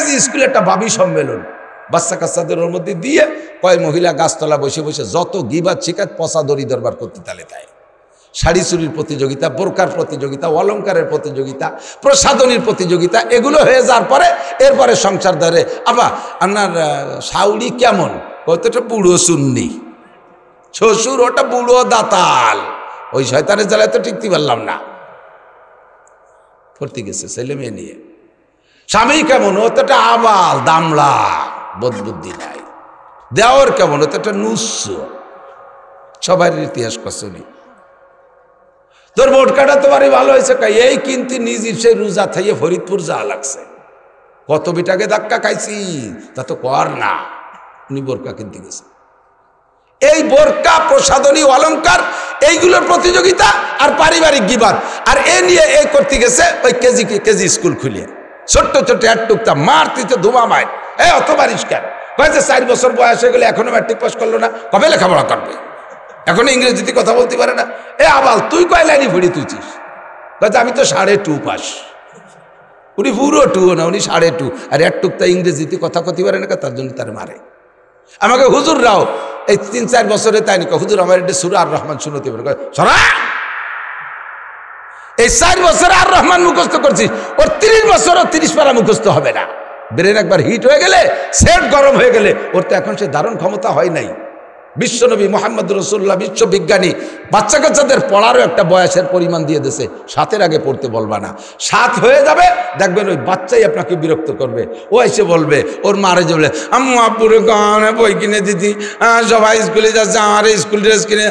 KG স্কুলে একটা বাবি সম্মেলন, বাচ্চা কাচ্চাদের ওর মধ্যে দিয়ে কয় মহিলা গাছতলা বসে বসে যত গিবাত শিকাত পচা দড়ি দরবার করতে তালে তাই। শাড়ি চুরির প্রতিযোগিতা, বোরকার প্রতিযোগিতা, অলঙ্কারের প্রতিযোগিতা, প্রসাধনীর প্রতিযোগিতা, এগুলো হয়ে যাওয়ার পরে এরপরে সংসার ধরে। আবার আপনার শাউরি কেমন, ওটা বুড়ো সুন্নি, শ্বশুর ওটা বুড়ো দাতাল, ওই শয়তানের জ্বালায় তো টিকতে পারলাম না, ভর্তি গেছে ছেলে মেয়ে নিয়ে। স্বামী কেমন, ও তো একটা আবাল দামলা, বোধ বুদ্ধি নাই। দেওয়ার কেমন, ও তো একটা নুস্য, সবার ইতিহাস কসনি। তোর ভোট কাটা তোমারই ভালো হয়েছে, এই কিন্তু নিজ সে রোজা থাইয়ে ফরিদপুর যাওয়া লাগছে, কত বিটাকে ধাক্কা খাইছি তা তো কর না। উনি বোরকা কিনতে গেছে। এই বোরকা, প্রসাধনী, অলঙ্কার এইগুলোর প্রতিযোগিতা আর পারিবারিক গিবাদ, আর এ নিয়ে এ করতে গেছে ওই কেজি স্কুল খুলিয়ে ছোট্ট ছোট্ট এক টুকটা মারতে ধুমা মার। অত বারিশ কেন, হয়েছে 4 বছর বয়স হয়ে গেলে এখনো ম্যাট্রিক পাস করলো না, কবে লেখাপড়া করবে, এখন ইংরেজিতে কথা বলতে পারে না। আবাল তুই কয় লাইনি ভরি তুইছিস, আমি তো 2.5 পাস। উনি পুরো 2 না, উনি 2.5, আর এক টুকটা ইংরেজিতে কথা কতে পারে না, তার জন্য তার মারে। আমাকে হুজুররাও এই 3-4 বছরে তাই নাকি, হুজুর আমার এটা সূরা আর রহমান শুনতে পারে, সরা এই 4 বছরে আর রহমান মুখস্থ করছিস, ওর 30 বছরও 30 পারা মুখস্থ হবে না। ব্রেন একবার হিট হয়ে গেলে, সেট গরম হয়ে গেলে, ওর তো এখন সে ধারণ ক্ষমতা হয় নাই। বিশ্বনবী মুহাম্মদ রাসূলুল্লাহ, বিশ্ববিজ্ঞানী, বাচ্চা কাচ্চাদের পড়ারও একটা বয়সের পরিমাণ দিয়ে দিয়েছে, 7-এর আগে পড়তে বলবা না। 7 হয়ে যাবে দেখবেন ওই বাচ্চাই আপনাকে বিরক্ত করবে। ও এসে বলবে, ওর মারে যে বলে, আম্মু আব্বুরে গানে বই কিনে দিতি, সবাই স্কুলে যাচ্ছে, আমার স্কুল ড্রেস কিনে,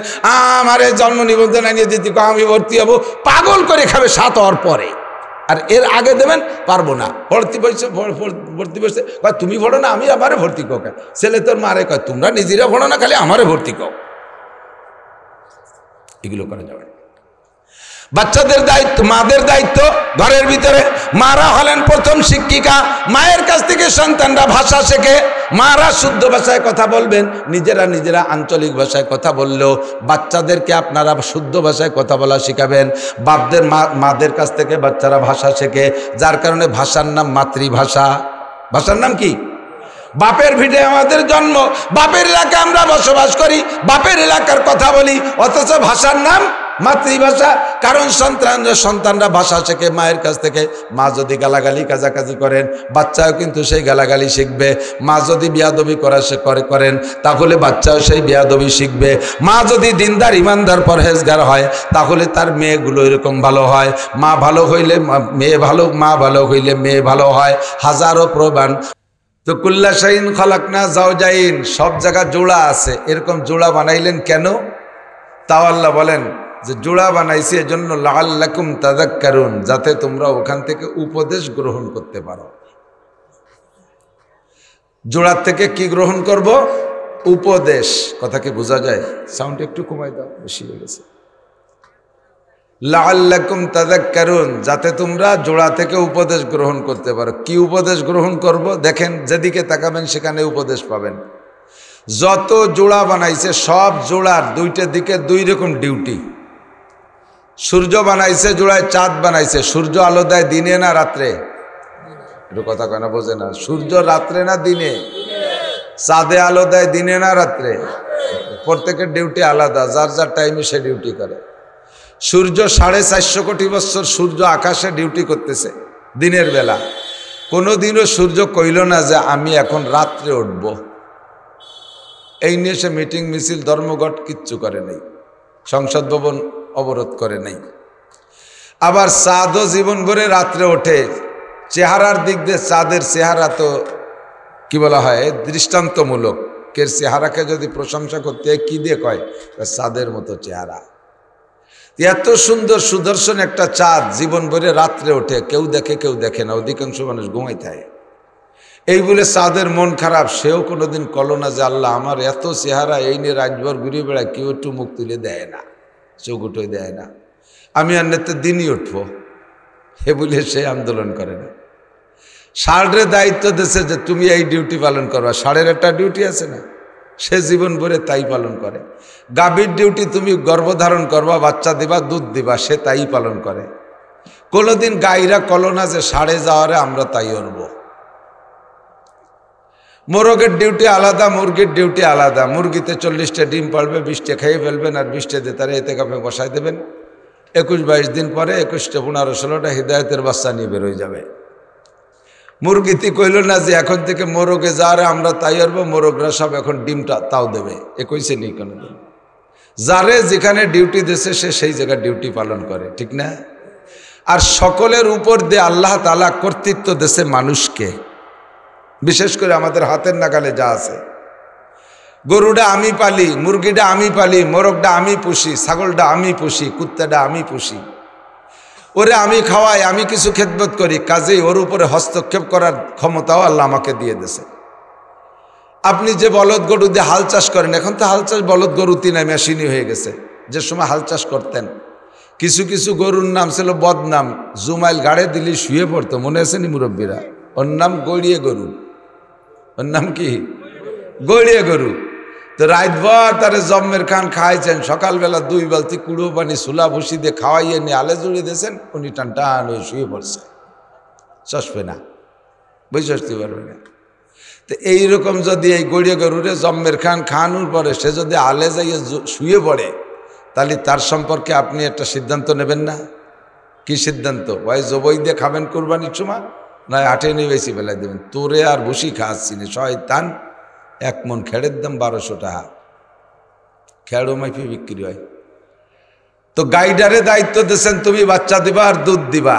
আমার জন্ম নিবন্ধন আনিয়ে দিতি, আমি ভর্তি হবো। পাগল করে খাবে 7 হওয়ার পরে, আর এর আগে দেবেন পারবো না। ভর্তি বসে কয় তুমি ভরো না, আমি আমারে ভর্তি কো। ছেলে তোর মারে কয় তোমরা নিজেরা ভরো না, খালি আমারে ভর্তি কো। এগুলো করা যাবে। বাচ্চাদের দায়িত্ব, মাদের দায়িত্ব ঘরের ভিতরে। মারা হলেন প্রথম শিক্ষিকা, মায়ের কাছ থেকে সন্তানরা ভাষা শেখে। মারা শুদ্ধ ভাষায় কথা বলবেন, নিজেরা আঞ্চলিক ভাষায় কথা বললেও বাচ্চাদেরকে আপনারা শুদ্ধ ভাষায় কথা বলা শিখাবেন। বাপদের মাদের কাছ থেকে বাচ্চারা ভাষা শেখে, যার কারণে ভাষার নাম মাতৃভাষা। ভাষার নাম কি? বাপের ভিটে আমাদের জন্ম, বাপের এলাকায় আমরা বসবাস করি, বাপের এলাকার কথা বলি, অথচ ভাষার নাম মাতৃভাষা। কারণ সন্তানরা ভাষা শেখে মায়ের কাছ থেকে। মা যদি গালাগালি কাজাকাজি করেন, বাচ্চাও কিন্তু সেই গালাগালি শিখবে। মা যদি বিয়াদবি করেন, তাহলে বাচ্চাও সেই বিয়াদবি শিখবে। মা যদি দিনদার, ইমানদার, পরহেজগার হয়, তাহলে তার মেয়েগুলো এরকম ভালো হয়। মা ভালো হইলে মেয়ে ভালো, মা ভালো হইলে মেয়ে ভালো হয়। হাজারো প্রমাণ। তো কুল্লা শাইন খালাকনা জাওজাইন, সব জায়গা জোড়া আছে। এরকম জোড়া বানাইলেন কেন? তাও আল্লাহ বলেন যে জোড়া বানাইছি এজন্য লাআল্লাকুম তাযাক্কারুন, যাতে তোমরা ওখান থেকে উপদেশ গ্রহণ করতে পারো। জোড়ার থেকে কি গ্রহণ করব? উপদেশ। কথা কি বোঝা যায়? সাউন্ড একটু কমাই দাও, বেশি হয়ে গেছে। লাআল্লাকুম তাযাক্কারুন, যাতে তোমরা জোড়া থেকে উপদেশ গ্রহণ করতে পারো। কি উপদেশ গ্রহণ করব? দেখেন, যেদিকে তাকাবেন সেখানে উপদেশ পাবেন। যত জোড়া বানাইছে সব জোড়ার 2টা দিকে 2 রকম ডিউটি। সূর্য বানাইছে জোড়ায়, চাঁদ বানাইছে। সূর্য আলো দেয় দিনে না রাত্রে? একটু কথা কেন বোঝে না? সূর্য রাত্রে না দিনে? চাঁদে আলো দেয় দিনে না রাত্রে? প্রত্যেকের ডিউটি আলাদা, যার যার টাইমে সে ডিউটি করে। সূর্য 450 কোটি বছর সূর্য আকাশে ডিউটি করতেছে দিনের বেলা। কোনোদিনও সূর্য কইল না যে আমি এখন রাত্রে উঠব। এই নিয়ে সে মিটিং মিছিল ধর্মঘট কিচ্ছু করে নাই, সংসদ ভবন অবরোধ করে নাই। আবার চাঁদও জীবন ভরে রাত্রে ওঠে। চেহারার দিক দিয়ে চাঁদের চেহারা তো কি বলা হয়, দৃষ্টান্তমূলক। কে চেহারাকে যদি প্রশংসা করতে হয় কি দিয়ে কয়? চাঁদের মতো চেহারা। এত সুন্দর সুদর্শন একটা চাঁদ জীবন ভরে রাত্রে ওঠে, কেউ দেখে কেউ দেখে না, অধিকাংশ মানুষ ঘুমাই থাকে। এই বলে চাঁদের মন খারাপ, সেও কোনোদিন কল না যে আল্লাহ আমার এত চেহারা, এই নিয়ে রাতভর ঘুরে বেড়ায়, কেউ একটু মুখ তুলে দেয় না, চোখ উঠে দেয় না, আমি আর নেতে দিনই উঠবো, হে বলে সে আন্দোলন করে না। ষাঁড়ের দায়িত্ব দিয়েছে যে তুমি এই ডিউটি পালন করবা। ষাঁড়ের একটা ডিউটি আছে না, সে জীবন ভরে তাই পালন করে। গাভীর ডিউটি তুমি গর্ভধারণ করবা, বাচ্চা দিবা, দুধ দিবা, সে তাই পালন করে। কোনোদিন গাইরা কলো না যে ষাঁড়ে যাওয়ারে আমরা তাই করব। মোরগের ডিউটি আলাদা, মুরগির ডিউটি আলাদা। মুরগিতে 40টা ডিম পারবে, 20টা খেয়ে ফেলবেন, আর 20টা দিয়ে তারা এতে কাপে বসায় দেবেন। 21-22 দিন পরে 21টা 15-16টা হিদায়তের বাচ্চা নিয়ে বেরোয় যাবে। মুরগিতে কইল না যে এখন থেকে মোরগে যারে আমরা তাই আরবো, মোরগরা সব এখন ডিমটা তাও দেবে। এ কইছে নি কেন? যারে যেখানে ডিউটি দিয়েছে সে সেই জায়গায় ডিউটি পালন করে, ঠিক না? আর সকলের উপর দিয়ে আল্লাহ তাআলা কর্তৃত্ব দিয়েছে মানুষকে, বিশেষ করে আমাদের হাতের নাগালে যা আছে। গরুটা আমি পালি, মুরগিটা আমি পালি, মোরগটা আমি পুষি, ছাগলটা আমি পুষি, কুত্তাটা আমি পুষি, ওরে আমি খাওয়াই, আমি কিছু খেদমত করি, কাজেই ওর উপরে হস্তক্ষেপ করার ক্ষমতাও আল্লাহ আমাকে দিয়ে দিয়েছে। আপনি যে বলদ গরু দিয়ে হাল চাষ করেন, এখন তো হাল চাষ বলদ গরুতি না, মেশিনই হয়ে গেছে। যে সময় হাল চাষ করতেন কিছু কিছু গরুর নাম ছিল বদনাম, জুমাইল গাড়ে দিলি শুয়ে পড়তো, মনে আছে নি মুরব্বীরা? ওর নাম গড়িয়ে গরু। ওর নাম কি? গড়িয়ে গরু। তো রাতভর তারে জম্মের খান খাওয়াইছেন, সকালবেলা 2 বালতি কুড়ো পানি সুলা ভুসি দিয়ে খাওয়াইয়ে নিয়ে আলে জুড়ে দিয়েছেন, উনি টান টান হয়ে শুয়ে পড়ছে, চসবে না, বুঝতে পারবে না। তো এইরকম যদি এই গড়িয়ে গরুরে জম্মের খান খাওয়ানোর পরে সে যদি আলে যাইয়ে শুয়ে পড়ে, তাহলে তার সম্পর্কে আপনি একটা সিদ্ধান্ত নেবেন না? কি সিদ্ধান্ত? ওই জবই দিয়ে খাবেন কুরবানির সময়, নয় আটে নিয়ে বেশি ফেলাই দেবেন। তোরে আর ভুসি খাওয়াচ্ছি না, শয়তান। 1 মন খেড়ের দাম 1200 টাকা, খেড়ো মাইফি বিক্রি হয়। তো গাইডারে দায়িত্ব দিয়েছেন তুমি বাচ্চা দিবা আর দুধ দিবা।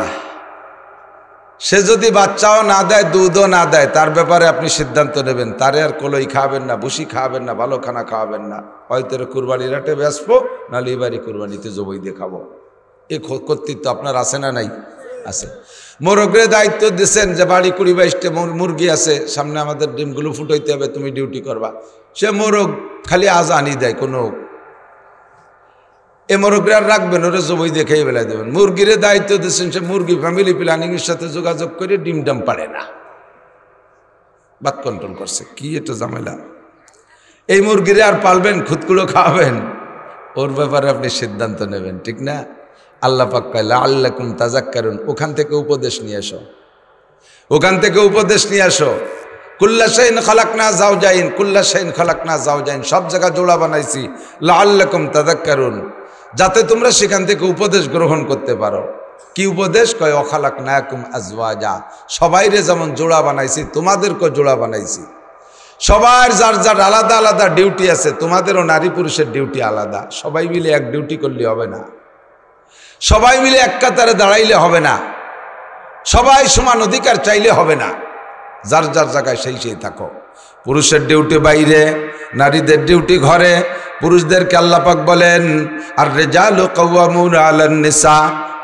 সে যদি বাচ্চাও না দেয়, দুধও না দেয়, তার ব্যাপারে আপনি সিদ্ধান্ত নেবেন। তারে আর কলই খাওয়াবেন না, ভুসি খাওয়াবেন না, ভালো খানা খাওয়াবেন না। হয়তো কুরবানির হাটে বেসবো, নাহলে এবারই কুরবানিতে জবই দিয়ে খাবো। এই কর্তৃত্ব আপনার আছে না নাই? আছে। মোরগের দায়িত্ব দিচ্ছেন যে বাড়ি 20-22টা মুরগি আছে, সামনে আমাদের ডিমগুলো ফুটাইতে হবে, তুমি ডিউটি করবা। সে মোরগ খালি আজানি দেয়, কোনো এ মোরগরে আর রাখবেন, ওরা জবই দিয়ে খেয়ে বেলা দেবেন। মুরগির দায়িত্ব দিচ্ছেন, সে মুরগি ফ্যামিলি প্ল্যানিংয়ের সাথে যোগাযোগ করে ডিম ডাম পারে না, বাত কন্ট্রোল করছে। কি এটা ঝামেলা! এই মুরগিরে আর পালবেন, খুদকুলো খাওয়াবেন, ওর ব্যাপারে আপনি সিদ্ধান্ত নেবেন, ঠিক না? আল্লাহ পাক কয় লাআল্লাকুম তাযাক্কারুন, ওখান থেকে উপদেশ নিয়ে আসো, ওখান থেকে উপদেশ নিয়ে আসো। কুল্লা শাইইন খালাকনা যাওজাইন, কুল্লা শাইইন খালাকনা যাওজাইন, সব জায়গা জোড়া বানাইছি লাআল্লাকুম তাযাক্কারুন, যাতে তোমরা সেখান থেকে উপদেশ গ্রহণ করতে পারো। কি উপদেশ? কয় ওয়াখালাকনাকুম আজওয়াজা, সবাইরে যেমন জোড়া বানাইছি তোমাদেরকেও জোড়া বানাইছি। সবার যার যার আলাদা আলাদা ডিউটি আছে, তোমাদেরও নারী পুরুষের ডিউটি আলাদা। সবাই মিলে এক ডিউটি করলে হবে না, সবাই মিলে এক কাতারে দাঁড়াইলে হবে না, সবাই সমান অধিকার চাইলে হবে না। যার যার জায়গায় সেই থাকো। পুরুষের ডিউটি বাইরে, নারীদের ডিউটি ঘরে। পুরুষদেরকে আল্লাহ পাক বলেন আর রিজালু কাওয়ামুনা আলান নিসা,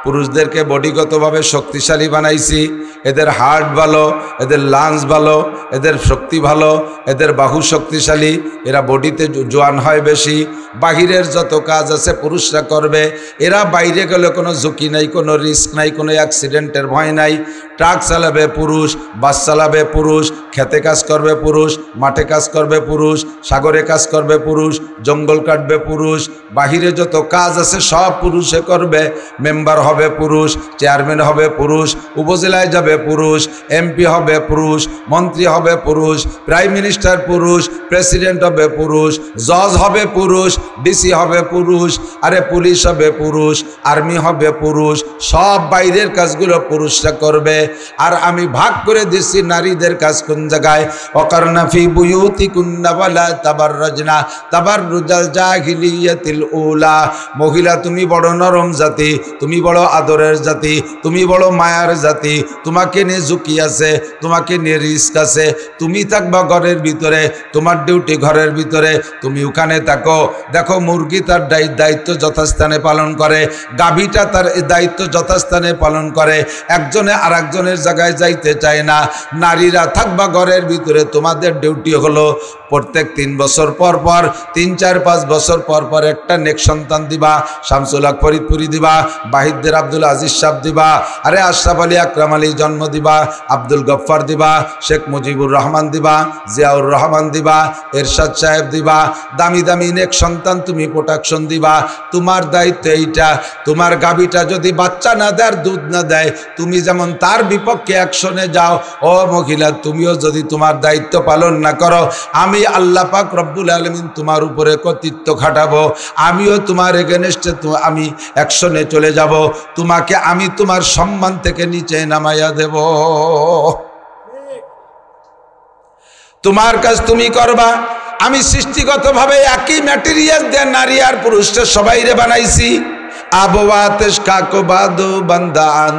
পুরুষদেরকে বডিগতভাবে শক্তিশালী বানাইছি। এদের হার্ট ভালো, এদের লাংস ভালো, এদের শক্তি ভালো, এদের বাহু শক্তিশালী, এরা বডিতে জোয়ান হয় বেশি। বাহিরের যত কাজ আছে পুরুষরা করবে। এরা বাইরে গেলে কোনো ঝুঁকি নাই, কোনো রিস্ক নাই, কোনো অ্যাক্সিডেন্টের ভয় নাই। ট্রাক চালাবে পুরুষ, বাস চালাবে পুরুষ, খেতে কাজ করবে পুরুষ, মাঠে কাজ করবে পুরুষ, সাগরে কাজ করবে পুরুষ, জঙ্গল কাটবে পুরুষ। বাহিরে যত কাজ আছে সব পুরুষে করবে। মেম্বার হবে পুরুষ, চেয়ারম্যান হবে পুরুষ, উপজেলায় যাবে পুরুষ, এমপি হবে পুরুষ, মন্ত্রী হবে পুরুষ, প্রাইম মিনিস্টার পুরুষ, প্রেসিডেন্ট হবে পুরুষ, জজ হবে পুরুষ, ডিসি হবে পুরুষ, আরে পুলিশ হবে পুরুষ, আর্মি হবে পুরুষ। সব বাইরের কাজগুলো পুরুষরা করবে। আর আমি ভাগ করে দিচ্ছি নারীদের কাজ কোন জায়গায়। ওয়াকারনা ফি বুয়ুতিকুন্না ওয়ালা তাবাররাজনা তাবাররুজাল জাহিলিয়াতিল উলা। মহিলা তুমি বড় নরম জাতি, তুমি বড় আদরের জাতি, তুমি বড় মায়ার জাতি। তোমাকে নিয়ে ঝুঁকি আছে, তোমাকে নিয়ে রিস্ক আছে। তুমি থাকবা ঘরের ভিতরে, তোমার ডিউটি ঘরের ভিতরে, তুমি ওখানে থাকো। দেখো মুরগি তার দায়িত্ব যথাস্থানে পালন করে, গাভীটা তার দায়িত্ব যথাস্থানে পালন করে। একজনে আর একজনের জায়গায় যাইতে চায় না। নারীরা থাকবা ঘরের ভিতরে, তোমাদের ডিউটি হলো প্রত্যেক 3 বছর পর পর, 3, 4, 5 বছর পর পর একটা নেক সন্তান দিবা, শামসুল হক ফরিদপুরি দিবা, বাহিদ সাহেবদের আব্দুল আজিজ সাহেব দিবা, আরে আশরাফ আলী আকরাম আলী জন্ম দিবা, আব্দুল গফফার দিবা, শেখ মুজিবুর রহমান দিবা, জিয়াউর রহমান দিবা, এরশাদ সাহেব দিবা, দামি দামি নেক সন্তান তুমি প্রোটেকশন দিবা। তোমার দায়িত্ব এইটা। তোমার গাভীটা যদি বাচ্চা না দেয়, দুধ না দেয়, তুমি যেমন তার বিপক্ষে অ্যাকশনে যাও, ও মহিলা তুমিও যদি তোমার দায়িত্ব পালন না করো, আমি আল্লাহ পাক রব্বুল আলামিন তোমার উপরে কর্তৃত্ব খাটাবো, আমিও তোমার এগেনস্টে আমি অ্যাকশনে চলে যাব, তোমাকে আমি তোমার সম্মান থেকে নিচে নামাইয়া দেব। তোমার কাজ তুমি করবা। আমি সৃষ্টিগতভাবে একই ম্যাটেরিয়াল দিয়ে নারী আর পুরুষকে সবাইরে বানাইছি। আবওয়াতেশ কাকো বাদো বান্দান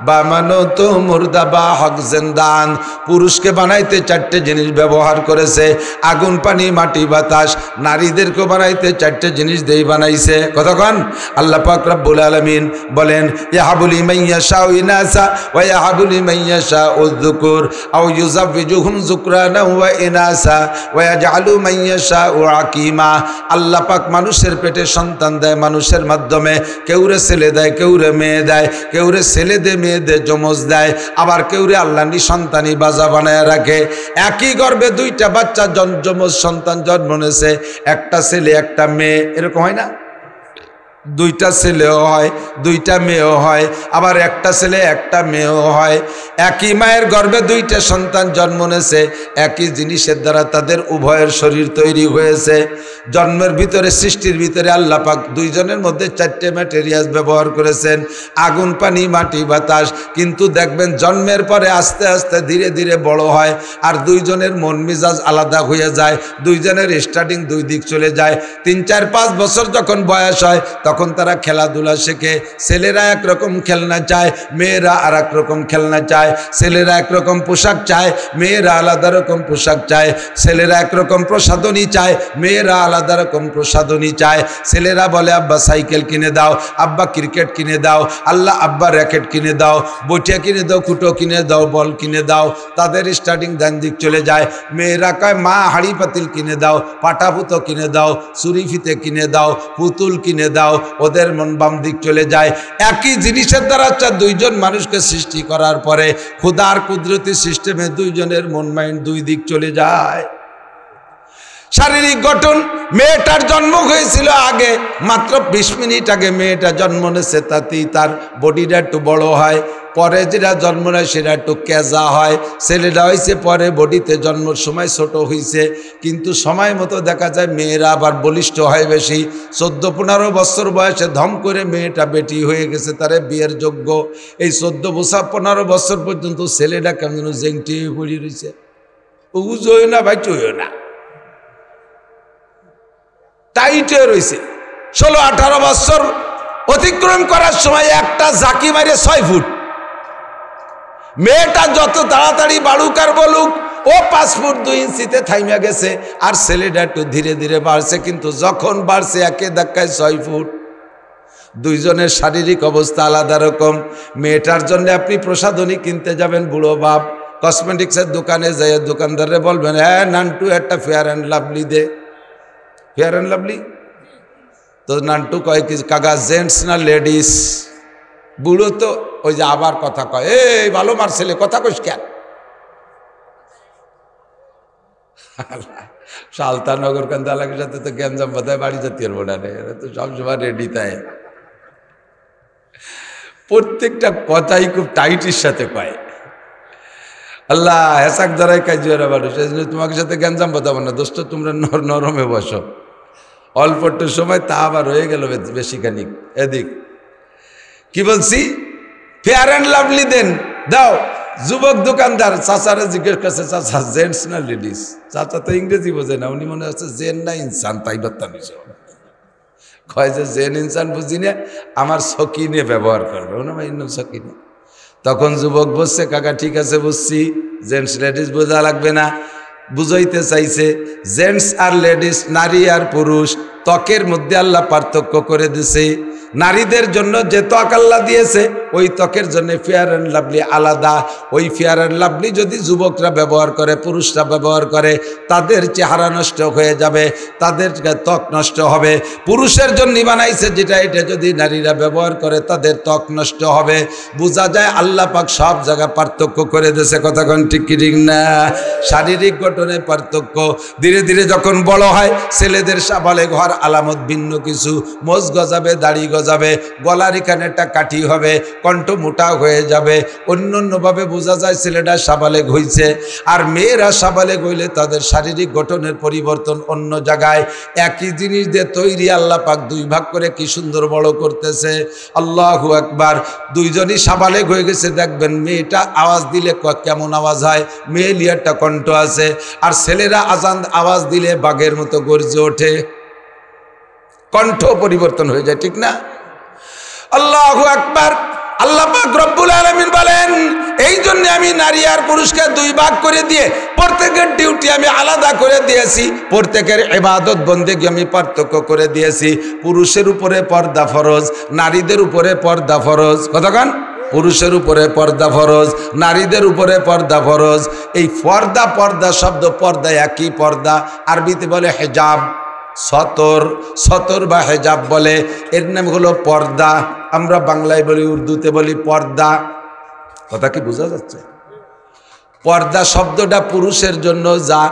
বামানো তো মুর্দা বা হক জিন্দান। পুরুষকে বানাইতে চারটে জিনিস ব্যবহার করেছে, আগুন পানি মাটি বাতাস। নারীদেরকে বানাইতে চারটে জিনিস দিয়ে বানাইছে। কতক্ষণ আল্লাহ পাক রব্বুল আলামিন বলেন, ইয়াহাবুল লিমান ইয়াশাউ ইনাসা ওয়া ইয়াহাবুল লিমান ইয়াশাউ যুকুর আও ইউযাওয়িজুহুম যুকরানা ওয়া ইনাসা ওয়া ইয়াজআলু মান ইয়াশাউ আকিমা। আল্লাহ পাক মানুষের পেটে সন্তান দেয়, মানুষের মাধ্যমে কেউরে ছেলে দেয়, কেউরে মেয়ে দেয়, কেউরে ছেলে দে মেয়ে দে যমজ দেয়, আবার কেউরে আল্লাহ নিঃসন্তানী বাজা বানায় রাখে। একই গর্ভে দুইটা বাচ্চা যমজ সন্তান জন্ম নিয়েছে, একটা ছেলে একটা মেয়ে, এরকম হয় না? দুইটা ছেলেও হয়, দুইটা মেয়েও হয়, আবার একটা ছেলে একটা মেয়েও হয়। একই মায়ের গর্ভে দুইটা সন্তান জন্ম নিয়েছে, একই জিনিসের দ্বারা তাদের উভয়ের শরীর তৈরি হয়েছে। জন্মের ভিতরে, সৃষ্টির ভিতরে আল্লাহ পাক দুইজনের মধ্যে চারটে ম্যাটেরিয়াল ব্যবহার করেছেন, আগুন পানি মাটি বাতাস। কিন্তু দেখবেন জন্মের পরে আস্তে আস্তে ধীরে ধীরে বড় হয়, আর দুইজনের মন মেজাজ আলাদা হয়ে যায়, দুইজনের স্টার্টিং দুই দিক চলে যায়। 3, 4, 5 বছর যখন বয়স হয় তখন তারা খেলাধুলা শেখে। ছেলেরা একরকম খেলনা চায়, মেয়েরা আর এক রকম খেলনা চায়। ছেলেরা একরকম পোশাক চায়, মেয়েরা আলাদা রকম পোশাক চায়। ছেলেরা একরকম প্রসাধনী চায়, মেয়েরা আলাদা রকম প্রসাধনী চায়। ছেলেরা বলে আব্বা সাইকেল কিনে দাও, আব্বা ক্রিকেট কিনে দাও, আল্লাহ আব্বা র্যাকেট কিনে দাও, বটিয়া কিনে দাও, কুটো কিনে দাও, বল কিনে দাও। তাদের স্টার্টিং ডান দিক চলে যায়। মেয়েরা কয় মা হাড়ি পাতিল কিনে দাও, পাটাপুতো কিনে দাও, ছুরি ফিতে কিনে দাও, পুতুল কিনে দাও, ওদের মন বাম দিক চলে যায়। একই জিনিসের দ্বারা দুইজন মানুষকে সৃষ্টি করার পরে খোদার কুদরতি সিস্টেমে দুইজনের মন মাইন্ড দুই দিক চলে যায়। শারীরিক গঠন, মেয়েটার জন্ম হয়েছিল আগে, মাত্র 20 মিনিট আগে মেয়েটা জন্ম নিয়েছে, তাতেই তার বডিটা একটু বড় হয়। পরে যেটা জন্ম নেয় সেটা একটু কেজা হয়। ছেলেটা হয়েছে পরে, বডিতে জন্মের সময় ছোট হয়েছে, কিন্তু সময় মতো দেখা যায় মেয়েরা আবার বলিষ্ঠ হয় বেশি। 14-15 বছর বয়সে ধম করে মেয়েটা বেটি হয়ে গেছে, তারে বিয়ের যোগ্য। এই 14-15 বছর পর্যন্ত ছেলেটা কেমন জেংটি হয়ে পড়ে রয়েছে, উজোয় না ভাই চইও না, টাইট হয়ে রয়েছে। 16-18 বছর অতিক্রম করার সময় একটা জাকি মারে 6 ফুট। মেয়েটা যত তাড়াতাড়ি বাড়ুক আর বলুক, ও 5 ফুট 2 ইঞ্চিতে থাইমা গেছে, আর ছেলেটা একটু ধীরে ধীরে বাড়ছে, কিন্তু যখন বাড়ছে একে ধাক্কায় 6 ফুট। দুইজনের শারীরিক অবস্থা আলাদা রকম। মেয়েটার জন্য আপনি প্রসাধনী কিনতে যাবেন, বুড়ো বাপ কসমেটিক্সের দোকানে যাই দোকানদারে বলবেন, হ্যাঁ নান্টু একটা ফেয়ার অ্যান্ড লাভলি দে। ফেয়ার অ্যান্ড লাভলি তো নান্টু কয় কি কাকা জেন্টস না লেডিস? বুড়ো তো ওই যে আবার কথা কয়, এই ভালো মার ছেলে কথা কইস কেন? সালতানগর কান্দালাকের সাথে তো গ্যাঞ্জাম বাধায় বাড়ি জাতীয় বোর্ডারে, তো সবসময় রেডি। তাই প্রত্যেকটা কথাই খুব টাইটের সাথে কয়। আল্লাহ হেসাক ধরাই কাজিয়ারা মানুষ, এই জন্য তোমাকে সাথে গ্যাঞ্জাম বাঁধাবো না দোস্ত, তোমরা নরমে বসো। অল্প একটু সময় তা আবার হয়ে গেল বেশি খানিক এদিক। কি বলছি? ফেয়ার অ্যান্ড লাভলি দেন, দাও। যুবক দোকানদার চাচারা জিজ্ঞেস করছে, চাচা জেন্টস না লেডিস? চাচা তো ইংরেজি বোঝে না, উনি মনে হচ্ছে জেন না ইনসান, তাই বাত্তানিস কয় যে জেন ইনসান বুঝি না, আমার সকিনে ব্যবহার করবে, সকিনে। তখন যুবক বলছে, কাকা ঠিক আছে বুঝছি, জেন্টস লেডিস বোঝা লাগবে না। বুঝাইতে চাইছে জেন্টস আর লেডিস, নারী আর পুরুষ ত্বকের মধ্যে আল্লাহ পার্থক্য করে দিয়েছে। নারীদের জন্য যে ত্বক আল্লাহ দিয়েছে ওই ত্বকের জন্য ফেয়ার অ্যান্ড লাভলি আলাদা। ওই ফেয়ার অ্যান্ড লাভলি যদি যুবকরা ব্যবহার করে, পুরুষরা ব্যবহার করে, তাদের চেহারা নষ্ট হয়ে যাবে, তাদের ত্বক নষ্ট হবে। পুরুষের জন্য বানাইছে যেটা, এটা যদি নারীরা ব্যবহার করে তাদের ত্বক নষ্ট হবে। বোঝা যায় আল্লাহ পাক সব জায়গায় পার্থক্য করে দিয়েছে। কথা কোন ঠিক কি ঠিক না? শারীরিক গঠনে পার্থক্য। ধীরে ধীরে যখন বড় হয়, ছেলেদের সাবালে ঘর আলামত ভিন্ন কিছু, মোজ গজাবে, দাড়ি গজাবে, গলার এখানে একটা কাঠি হবে, কণ্ঠ মোটা হয়ে যাবে, অন্যান্যভাবে বোঝা যায় ছেলেটা সাবালেগ হয়েছে। আর মেয়েরা সাবালেগ হইলে তাদের শারীরিক গঠনের পরিবর্তন অন্য জায়গায়। একই জিনিস দিয়ে তৈরি, আল্লাহ পাক দুই ভাগ করে কি সুন্দর বড় করতেছে। আল্লাহু আকবার। দুইজনই সাবালেগ হয়ে গেছে, দেখবেন মেয়েটা আওয়াজ দিলে কেমন আওয়াজ হয়, মেয়ে একটা কণ্ঠ আছে। আর ছেলেরা আওয়াজ দিলে বাঘের মতো গর্জে ওঠে, কণ্ঠ পরিবর্তন হয়ে যায়, ঠিক না? আল্লাহু আকবার। আল্লাহ পাক রব্বুল আলামিন বলেন, এই জন্য আমি নারী আর পুরুষকে দুই ভাগ করে দিয়ে প্রত্যেকের ডিউটি আমি আলাদা করে দিয়েছি, প্রত্যেকের ইবাদত বন্দেগী আমি পার্থক্য করে দিয়েছি। পুরুষের উপরে পর্দা ফরজ, নারীদের উপরে পর্দা ফরজ। কতক্ষণ? পুরুষের উপরে পর্দা ফরজ, নারীদের উপরে পর্দা ফরজ। এই পর্দা, পর্দা শব্দ, পর্দা একই পর্দা, আরবিতে বলে হেজাব, সতর, সতর বা হেজাব বলে। এর নাম হলো পর্দা। আমরা বাংলায় বলি, উর্দুতে বলি পর্দা। কথা কি বোঝা যাচ্ছে? পর্দা শব্দটা পুরুষের জন্য যা,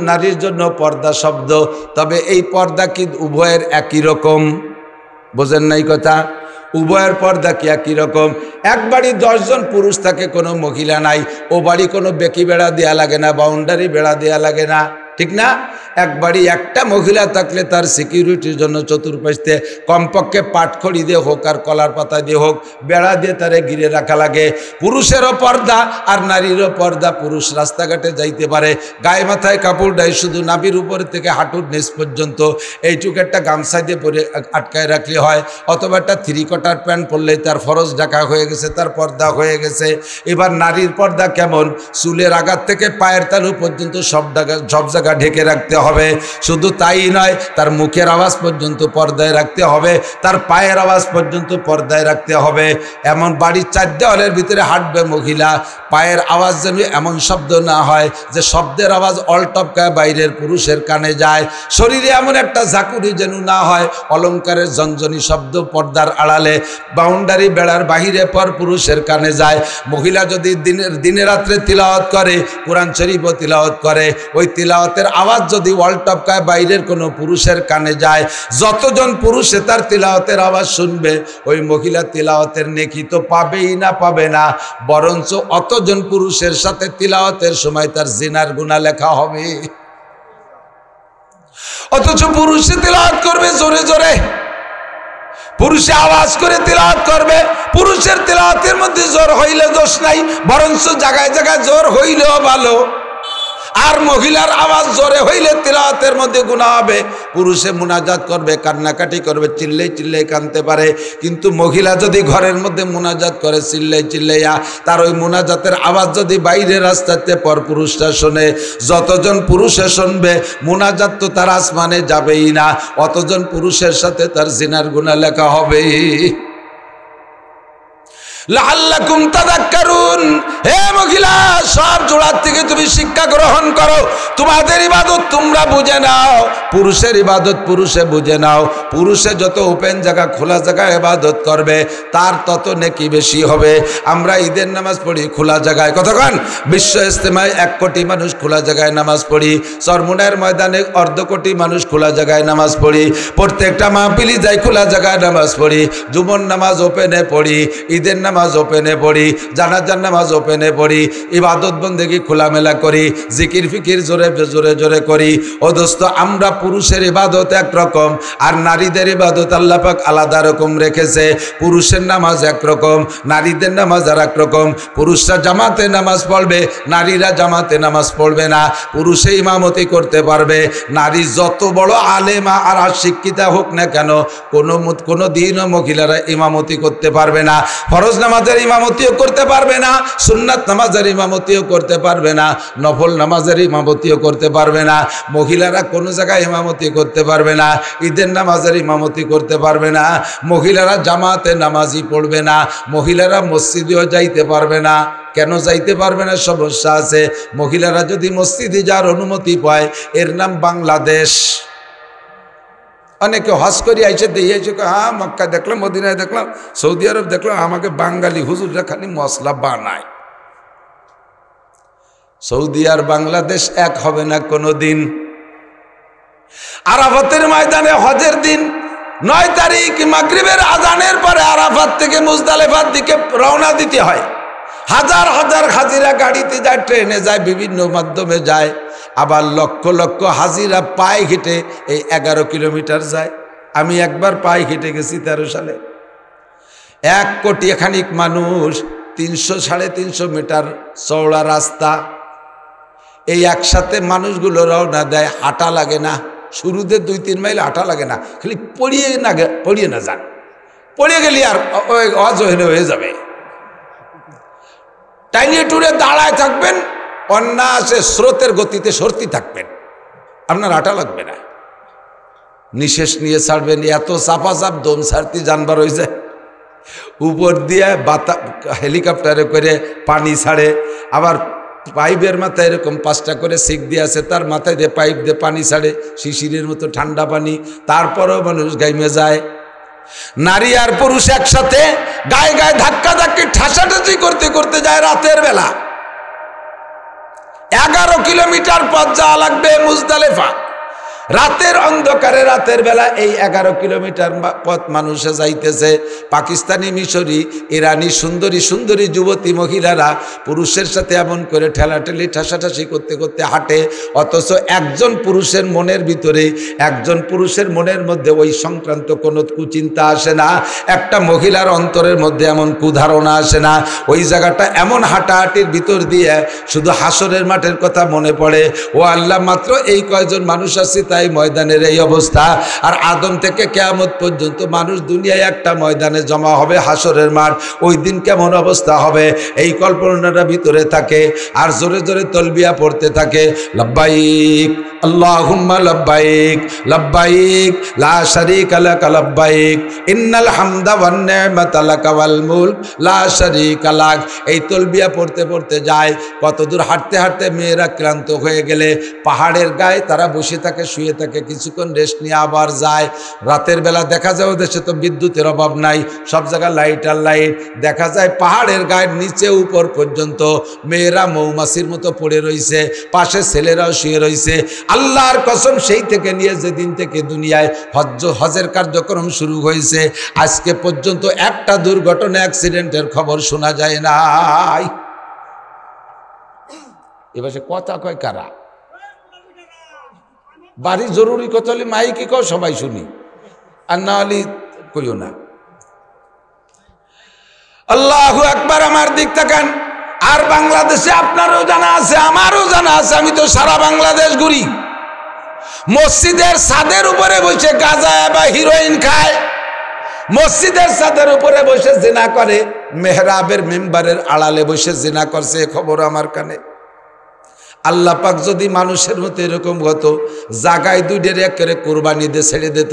নারীর জন্য পর্দা শব্দ। তবে এই পর্দা কি উভয়ের একই রকম? বোঝেন নাই কথা? উভয়ের পর্দা কি একই রকম? এক বাড়ি 10 জন পুরুষ থাকে, কোনো মহিলা নাই, ও বাড়ি কোনো বেকি বেড়া দেয়া লাগে না, বাউন্ডারি বেড়া দেয়া লাগে না, ঠিক না? এক বাড়ি একটা মহিলা থাকলে তার সিকিউরিটির জন্য চতুর্পাশে কমপক্ষে পাটখড়ি দিয়ে হোক আর কলার পাতা দিয়ে হোক বেড়া দিয়ে তারে ঘিরে রাখা লাগে। পুরুষেরও পর্দা আর নারীরও পর্দা। পুরুষ রাস্তাঘাটে যাইতে পারে, গায়ে মাথায় কাপড় দেয়, শুধু নাভির উপর থেকে হাঁটুর নিচ পর্যন্ত এইটুকু একটা গামছা দিয়ে পরে আটকায় রাখলে হয়, অথবা একটা 3 কোয়ার্টার প্যান্ট পরলেই তার ফরজ ঢাকা হয়ে গেছে, তার পর্দা হয়ে গেছে। এবার নারীর পর্দা কেমন? চুলের আঘাত থেকে পায়ের তালু পর্যন্ত সব জায়গা ঢেকে রাখতে হবে। শুধু তাই নয়, তার মুখের আওয়াজ পর্যন্ত পর্দায় রাখতে হবে, তার পায়ের আওয়াজ পর্যন্ত পর্দায় রাখতে হবে। এমন বাড়ির 4 দেওয়ালের ভিতরে হাঁটবে মহিলা, পায়ের আওয়াজ যেন এমন শব্দ না হয় যে শব্দের আওয়াজ অলটপকায় বাইরের পুরুষের কানে যায়। শরীরে এমন একটা ঝাঁকুনি যেন না হয় অলঙ্কারের ঝনঝনি শব্দ পর্দার আড়ালে, বাউন্ডারি বেড়ার বাহিরে পর পুরুষের কানে যায়। মহিলা যদি দিনে রাত্রে তিলাওয়াত করে, কোরআন শরীফও তিলাওয়াত করে, ওই তিলাওয়াতের আওয়াজ যদি অলটপকায় বাইরের কোনো পুরুষের কানে যায়, যতজন পুরুষে তার তিলাওয়াতের আওয়াজ শুনবে, ওই মহিলা তিলাওয়াতের নেকি তো পাবেই না, পাবে না, বরঞ্চ অতজন পুরুষের সাথে তিলাওয়াতের সময় তার জিনার গুনাহ লেখা হবে। অথচ পুরুষে তিলাওয়াত করবে জোরে জোরে, পুরুষে আওয়াজ করে তিলাওয়াত করবে। পুরুষের তিলাওয়াতের মধ্যে জোর হইলে দোষ নাই, বরঞ্চ জায়গায় জায়গায় জোর হইলেও ভালো। আর মহিলার আওয়াজ জোরে হইলে তিলাওয়াতের মধ্যে গুনাহ হবে। পুরুষে মুনাজাত করবে, কান্নাকাটি করবে, চিল্লাই চিল্লাই কাঁদতে পারে, কিন্তু মহিলা যদি ঘরের মধ্যে মুনাজাত করে চিল্লাই চিল্লাইয়া, তার ওই মুনাজাতের আওয়াজ যদি বাইরে রাস্তাতে পর পুরুষরা শোনে, যতজন পুরুষে শুনবে মুনাজাত তো তার আসমানে যাবেই না, অতজন পুরুষের সাথে তার জিনার গুনাহ লেখা হবে। লাআল্লাকুম তাযাক্কারুন। হে মহিলা, সব জোড়ার থেকে তুমি শিক্ষা গ্রহণ করো। তোমাদের ইবাদত তোমরা বুঝে নাও, পুরুষের ইবাদত পুরুষে বুঝে নাও। পুরুষে যত ওপেন জায়গা, খোলা জায়গায় ইবাদত করবে, তার তত নেকি বেশি হবে। আমরা ঈদের নামাজ পড়ি খোলা জায়গায়, কতক্ষণ? বিশ্ব ইজতেমায় 1 কোটি মানুষ খোলা জায়গায় নামাজ পড়ি, চরমুনার ময়দানে 1/2 কোটি মানুষ খোলা জায়গায় নামাজ পড়ি, প্রত্যেকটা মাহফিলি যাই খোলা জায়গায় নামাজ পড়ি, জুমার নামাজ ওপেনে পড়ি, ঈদের নামাজ ওপেনে পড়ি, জানাজার নামাজ ওপেনে পড়ি, ইবাদত বন্দেগী খোলামেলা করি, জিকির ফিকির জোরে জোরে জোরে করি। ও দোস্ত, আমরা পুরুষের ইবাদত একরকম আর নারীদের ইবাদত আল্লাহ পাক আলাদা রকম রেখেছে। পুরুষের নামাজ একরকম, নারীদের নামাজ আর একরকম। পুরুষরা জামাতে নামাজ পড়বে, নারীরা জামাতে নামাজ পড়বে না। পুরুষে ইমামতি করতে পারবে, নারী যত বড় আলেমা আর শিক্ষিতা হোক না কেন, কোনো দিনও মহিলারা ইমামতি করতে পারবে না। ফরজ নামাজের ইমামতিও করতে পারবে না, সুন্নাত নামাজের ইমামতিও করতে পারবে না, নফল নামাজের ইমামতিও করতে পারবে না। মহিলারা কোনো জায়গায় ইমামতি করতে পারবে না, ঈদের নামাজের ইমামতি করতে পারবে না, মহিলারা জামাতে নামাজই পড়বে না, মহিলারা মসজিদেও যাইতে পারবে না। কেন যাইতে পারবে না? সমস্যা আছে। মহিলারা যদি মসজিদে যাওয়ার অনুমতি পায়, এর নাম বাংলাদেশ। অনেকে হজ করে আইসে দিয়েছে, হ্যাঁ মক্কা দেখলাম, মদিনায় দেখলাম, সৌদি আরব দেখলাম, আমাকে বাঙালি হুজুররা খালি মশলা বানায়। সৌদি আর বাংলাদেশ এক হবে না কোনো দিন। আরাফাতের ময়দানে হজের দিন 9 তারিখ মাগরিবের আজানের পরে আরাফাত থেকে মুজদালিফার দিকে রওনা দিতে হয়। হাজার হাজার হাজিরা গাড়িতে যায়, ট্রেনে যায়, বিভিন্ন মাধ্যমে যায়। আবার লক্ষ লক্ষ হাজিরা পায়ে হেঁটে এই 11 কিলোমিটার যায়। আমি একবার পায়ে হেঁটে গেছি 13 সালে। 1 কোটি খানিক মানুষ, 300-350 মিটার চওড়া রাস্তা। এই একসাথে মানুষগুলো রওনা দেয়, হাঁটা লাগে না। শুরুতে 2-3 মাইল হাঁটা লাগে না, খালি পড়িয়ে না যান। পড়িয়ে গেলে আর অজহীন হয়ে যাবে। টাইনিয়ে টুরে দাঁড়ায় থাকবেন, অন্যাসে স্রোতের গতিতে সরতে থাকবেন, আপনার হাঁটা লাগবে না। নিঃশ্বাস নিয়ে ছাড়বেন, এত চাপাচাপ দম ছাড়তে জানবার হয়ে যায়। উপর দিয়ে হেলিকপ্টারে করে পানি ছাড়ে, আবার পাইপের মাথায় এরকম 5টা করে সিক দিয়ে আছে, তার মাথায় দিয়ে পাইপ দিয়ে পানি ছাড়ে, শিশিরের মতো ঠান্ডা পানি। তারপরেও মানুষ গাইমে যায়। নারী আর পুরুষ একসাথে গায়ে গায়ে ধাক্কা ধাক্কি ঠাসাঠাসি করতে করতে যায় রাতের বেলা। 11 কিলোমিটার পথ যাওয়া লাগবে মুজদালিফা। রাতের অন্ধকারে, রাতের বেলা এই 11 কিলোমিটার পথ মানুষে যাইতেছে। পাকিস্তানি, মিশরি, ইরানি সুন্দরী সুন্দরী যুবতী মহিলারা পুরুষের সাথে এমন করে ঠেলাঠেলি ঠাসাঠাসি করতে করতে হাঁটে। অথচ একজন পুরুষের মনের ভিতরে, একজন পুরুষের মনের মধ্যে ওই সংক্রান্ত কোনো কুচিন্তা আসে না। একটা মহিলার অন্তরের মধ্যে এমন কুধারণা আসে না। ওই জায়গাটা এমন হাঁটাহাঁটির ভিতর দিয়ে শুধু হাসরের মাঠের কথা মনে পড়ে। ও আল্লাহ, মাত্র এই কয়জন মানুষ আছে, তাই ময়দানের এই অবস্থা। আর আদম থেকে কিয়ামত পর্যন্ত মানুষ দুনিয়ায় একটা ময়দানে জমা হবে, হাসরের মাঠ। ওই দিন কেমন অবস্থা হবে এই কল্পনাটা ভিতরে থাকে। আর জোরে জোরে তলবিয়া পড়তে থাকে, লব্বাইক আল্লাহুম্মা লব্বাইক লব্বাইক লা শারীকা লাক লব্বাইক ইন্নাল হামদা ওয়ান নি'মাতা লাক ওয়াল মুলক লা শারীকা লাক। এই তলবিয়া পড়তে পড়তে যায়। কতদূর হাঁটতে হাঁটতে মেয়েরা ক্লান্ত হয়ে গেলে পাহাড়ের গায়ে তারা বসে থাকে, শুয়ে থাকে, কিছুক্ষণ রেস্ট নিয়ে আবার যায়। রাতের বেলা দেখা যায় ওদেশে তো বিদ্যুতের অভাব নাই, সব জায়গায় লাইট আর লাইট। দেখা যায় পাহাড়ের গায়ের নিচে উপর পর্যন্ত মেয়েরা মৌমাছির মতো পড়ে রয়েছে, পাশে ছেলেরাও শুয়ে রয়েছে। আল্লাহর কসম, সেই থেকে নিয়ে যেদিন থেকে দুনিয়ায় হজের কার্যক্রম শুরু হয়েছে আজকে পর্যন্ত একটা দুর্ঘটনা, অ্যাক্সিডেন্টের খবর শোনা যায় নাই। এবার কথা কয় কারা? বাড়ি জরুরি কথা হলে মাইকে কও, সবাই শুনি, আর না হলে কইও না। আল্লাহু আকবার। আমার দিক তাকান। আর বাংলাদেশে আপনারও জানা আছে, আমারও জানা আছে, আমি তো সারা বাংলাদেশ ঘুরি। মসজিদের ছাদের উপরে বসে গাঁজা বা হিরোইন খায়, মসজিদের ছাদের উপরে বসে জিনা করে, মেহরাবের মেম্বারের আড়ালে বসে জিনা করছে, খবর আমার কানে। আল্লাহ পাক যদি মানুষের মতো এরকম হতো, জাগায় দুইটার একেবারে কুরবানি দিয়ে ছেড়ে দিত।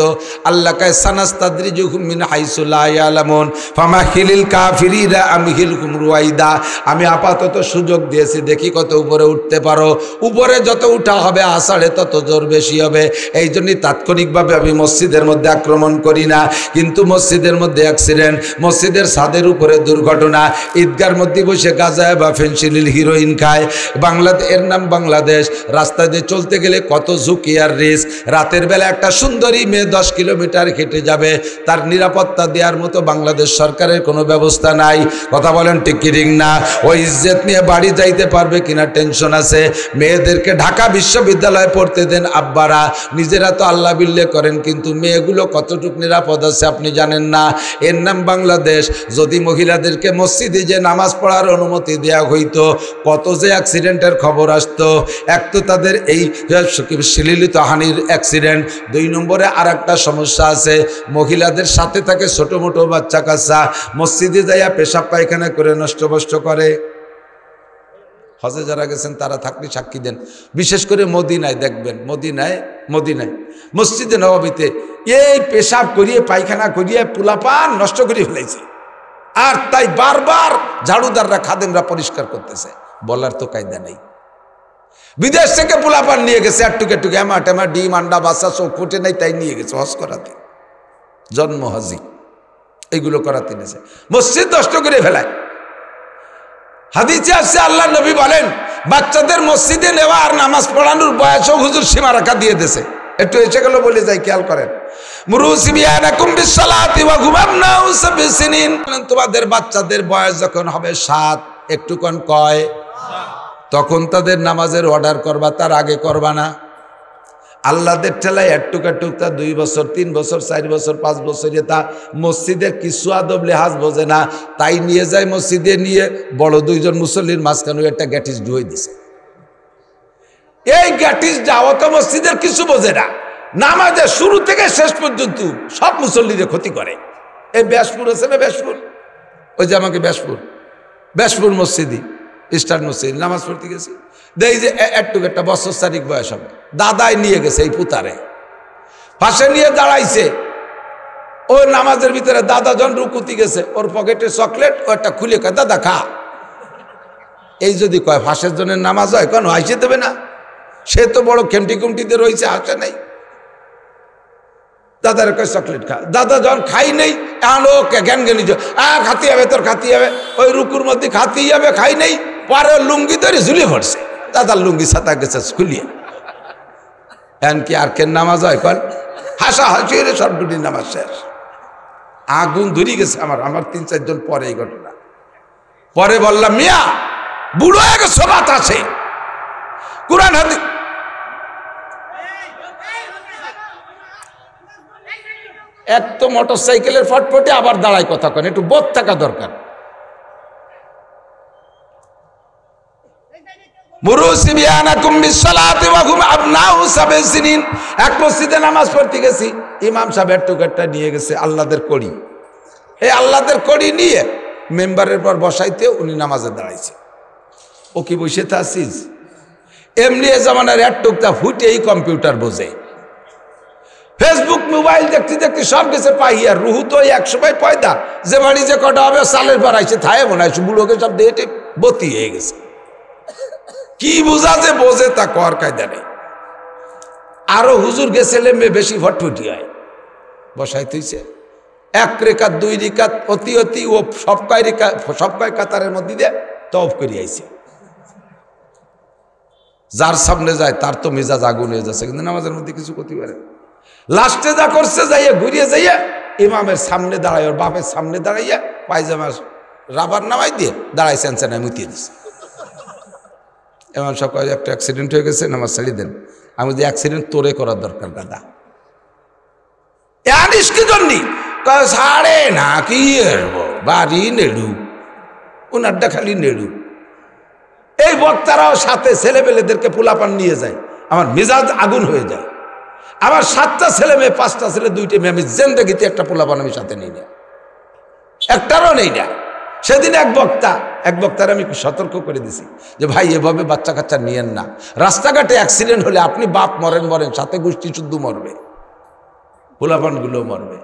আল্লাহ কায় সানাস্তাদরিজুহুম মিন হাইসু লা ইয়ালামুন ফামাহিলিল কাফিরিনা আমহিলহুম রুয়াইদা। আমি আপাতত সুযোগ দিয়েছি, দেখি কত উপরে উঠতে পারো। উপরে যত উঠা হবে আষাঢ়ে তত জোর বেশি হবে। এই জন্যই তাৎক্ষণিকভাবে আমি মসজিদের মধ্যে আক্রমণ করি না। কিন্তু মসজিদের মধ্যে অ্যাক্সিডেন্ট, মসজিদের ছাদের উপরে দুর্ঘটনা, ঈদগার মধ্যে বসে গাঁজা বা ফেনসিলিল হিরোইন খায়। বাংলাদেশ, এর নাম বাংলাদেশ। রাস্তা দিয়ে চলতে গেলে কত ঝুঁকি আর রিস্ক। রাতের বেলা একটা সুন্দরী মেয়ে 10 কিলোমিটার হেঁটে যাবে, তার নিরাপত্তা দেওয়ার মতো বাংলাদেশ সরকারের কোনো ব্যবস্থা নাই। কথা বলেন ঠিক কি ঠিক না? ওই ইজ্জত নিয়ে বাড়ি যাইতে পারবে কিনা টেনশন আছে। মেয়েদেরকে ঢাকা বিশ্ববিদ্যালয়ে পড়তে দেন আব্বারা, নিজেরা তো আল্লাহ বিল্লে করেন, কিন্তু মেয়েগুলো কতটুকু নিরাপদ আছে আপনি জানেন না। এর নাম বাংলাদেশ। যদি মহিলাদেরকে মসজিদে যে নামাজ পড়ার অনুমতি দেওয়া হইতো, কত যে অ্যাক্সিডেন্টের খবর খবর আসতো। এক তো তাদের এই শ্লীলিত হানির অ্যাক্সিডেন্ট, 2 নম্বরে আর একটা সমস্যা আছে, মহিলাদের সাথে থাকে ছোট মোটো বাচ্চা কাচ্চা, মসজিদে যাইয়া পেশাব পায়খানা করে নষ্ট করে। হজে যারা গেছেন তারা থাকলে সাক্ষী দেন, বিশেষ করে মদিনায় দেখবেন, মদিনায় মসজিদে নববীতে এই পেশাব করিয়ে পায়খানা করিয়ে পোলাপান নষ্ট করে ফেলেছে, আর তাই বারবার ঝাড়ুদাররা খাদেমরা পরিষ্কার করতেছে, বলার তো কায়দা নেই। বিদেশ থেকে পোলাপান নিয়ে গেছে একটুকে এমা টেমা ডিম আন্ডা বাচ্চা চোখ ফুটে নাই তাই নিয়ে গেছে হজ করাতে, জন্ম হজি এইগুলো করাতে নিয়েছে, মসজিদ নষ্ট করে ফেলায়। হাদিসে আসছে আল্লাহ নবী বলেন বাচ্চাদের মসজিদে নেওয়া আর নামাজ পড়ানোর বয়সও হুজুর সীমা রাখা দিয়ে দিয়েছে। একটু এসে গেল বলে যাই, খেয়াল করেন। তোমাদের বাচ্চাদের বয়স যখন হবে 7, একটু কোন কয়, তখন তাদের নামাজের অর্ডার করবা, তার আগে করবা না। আল্লাহদের ঠেলায় একটুকা 2 বছর 3 বছর 4 বছর 5 বছরে তা মসজিদের কিছু আদব লেহাজ বোঝে না, তাই নিয়ে যায় মসজিদে, নিয়ে বড় 2 জন মুসল্লির মাঝখানে একটা গ্যাটিস ঢুয়ে দিছে। এই গ্যাটিস যাওয়া তো মসজিদের কিছু বোঝে না, নামাজের শুরু থেকে শেষ পর্যন্ত সব মুসল্লিদের ক্ষতি করে। এই ব্যাসপুর আছে না, ব্যাসপুর, ওই যে আমাকে ব্যাসপুর মসজিদি স্টার মসজিদ নামাজ পড়তে গেছি, দেখি যে একটু একটা বছর 4 বয়স হবে, দাদাই নিয়ে গেছে এই পুতারে, পাশে নিয়ে দাঁড়াইছে। ওই নামাজের ভিতরে দাদা জন রুকুতি গেছে, ওর পকেটে চকলেট, ও একটা খুলে কয় দাদা খা। এই যদি কয় ফাঁসের জনের নামাজ হয়, কেন আইসে দেবে না? সে তো বড় খেমটি কুমটিতে রয়েছে, আসে নাই। দাদার কয় চকলেট খা, দাদা যখন খাই নেই আনো জ্ঞান জ্ঞানী খাতি হবে, তোর খাতি হবে, ওই রুকুর মধ্যে খাতি যাবে, খাই নেই, পরে লুঙ্গি ধরে ঝুলিয়ে পড়ছে, দাদার লুঙ্গি ছাতা গেছে খুলিয়ে। এন কি আর কেন নামাজ হয়? কন হাসা হাসি রে, সবটুটি নামাজ শেষ। আগুন ধরে গেছে আমার 3-4 জন পরে এই ঘটনা। পরে বললাম মিয়া বুড়ো হয়ে গেছে, বাত আছে কুরআন হাদিস। এক তো মোটর সাইকেলের ফটফটে, আবার দাঁড়ায় কথা কেন, একটু বোধ থাকা দরকার। এক মসজিদে নামাজ পড়তে গেছি, ইমাম সাহেব একটুকারটা নিয়ে গেছে আল্লাহদের কড়ি, এই আল্লাহদের কড়ি নিয়ে মেম্বারের পর বসাইতে উনি নামাজে দাঁড়াইছে। ও কি বসে থাকছিস? এমনি এ জামানার একটুকটা ফুটেই কম্পিউটার বোঝে, ফেসবুক মোবাইল দেখতে দেখতে সব গেছে পাইয়া। রুহু তো 100 সময় পয়দা, যে বাড়ি যে কটা হবে সালের পর আইসে থায়ে মনে হয় বুড়োকে সব দিয়ে বতি হয়ে গেছে। কি বোঝা যে বোঝে তা কর কায়দা নেই। আরো হুজুর গেছেলে মেয়ে বেশি ফটফটি হয়, বসাই থইছে 1 রেখাত 2 রেখাত অতি অতি, ও সবকায় কাতারের মধ্যে দিয়ে তওফ করে আইছে। যার সামনে যায় তার তো মেজাজ আগুন হয়ে যাচ্ছে, কিন্তু নামাজের মধ্যে কিছু করতে পারে। লাস্টে যা করছে যাইয়া ঘুরিয়ে যাইয়া ইমামের সামনে দাঁড়ায়, ওর বাপের সামনে দাঁড়াইয়া পায়জামার রাবার নামাই দিয়ে দাঁড়াই সেন্সানায় মুতিয়ে দিছে। এমন সব একটা অ্যাক্সিডেন্ট হয়ে গেছে, নামাজ ছাড়ি দেন। আমি যে অ্যাক্সিডেন্ট তোরে করার দরকার দাদা, জানিস কি জন্যি সাড়ে না কি বাড়ি নেড়ু, ওনারটা খালি নেড়ু। এই বক্তারাও সাথে ছেলেপেলেদেরকে পোলাপান নিয়ে যায়, আমার মেজাজ আগুন হয়ে যায়। আমার 7টা ছেলে মেয়ে, 5টা ছেলে, 2টে মেয়ে, আমি জিন্দেগিতে একটা পোলাপান আমি সাথে নিই না, একটারও নেই না। সেদিন এক বক্তার আমি সতর্ক করে দিছি যে ভাই এভাবে বাচ্চা কাচ্চা নিয়েন না, রাস্তাঘাটে অ্যাক্সিডেন্ট হলে আপনি বাপ মরেন সাথে গোষ্ঠী শুদ্ধ মরবে, পোলাপানগুলো মরবে।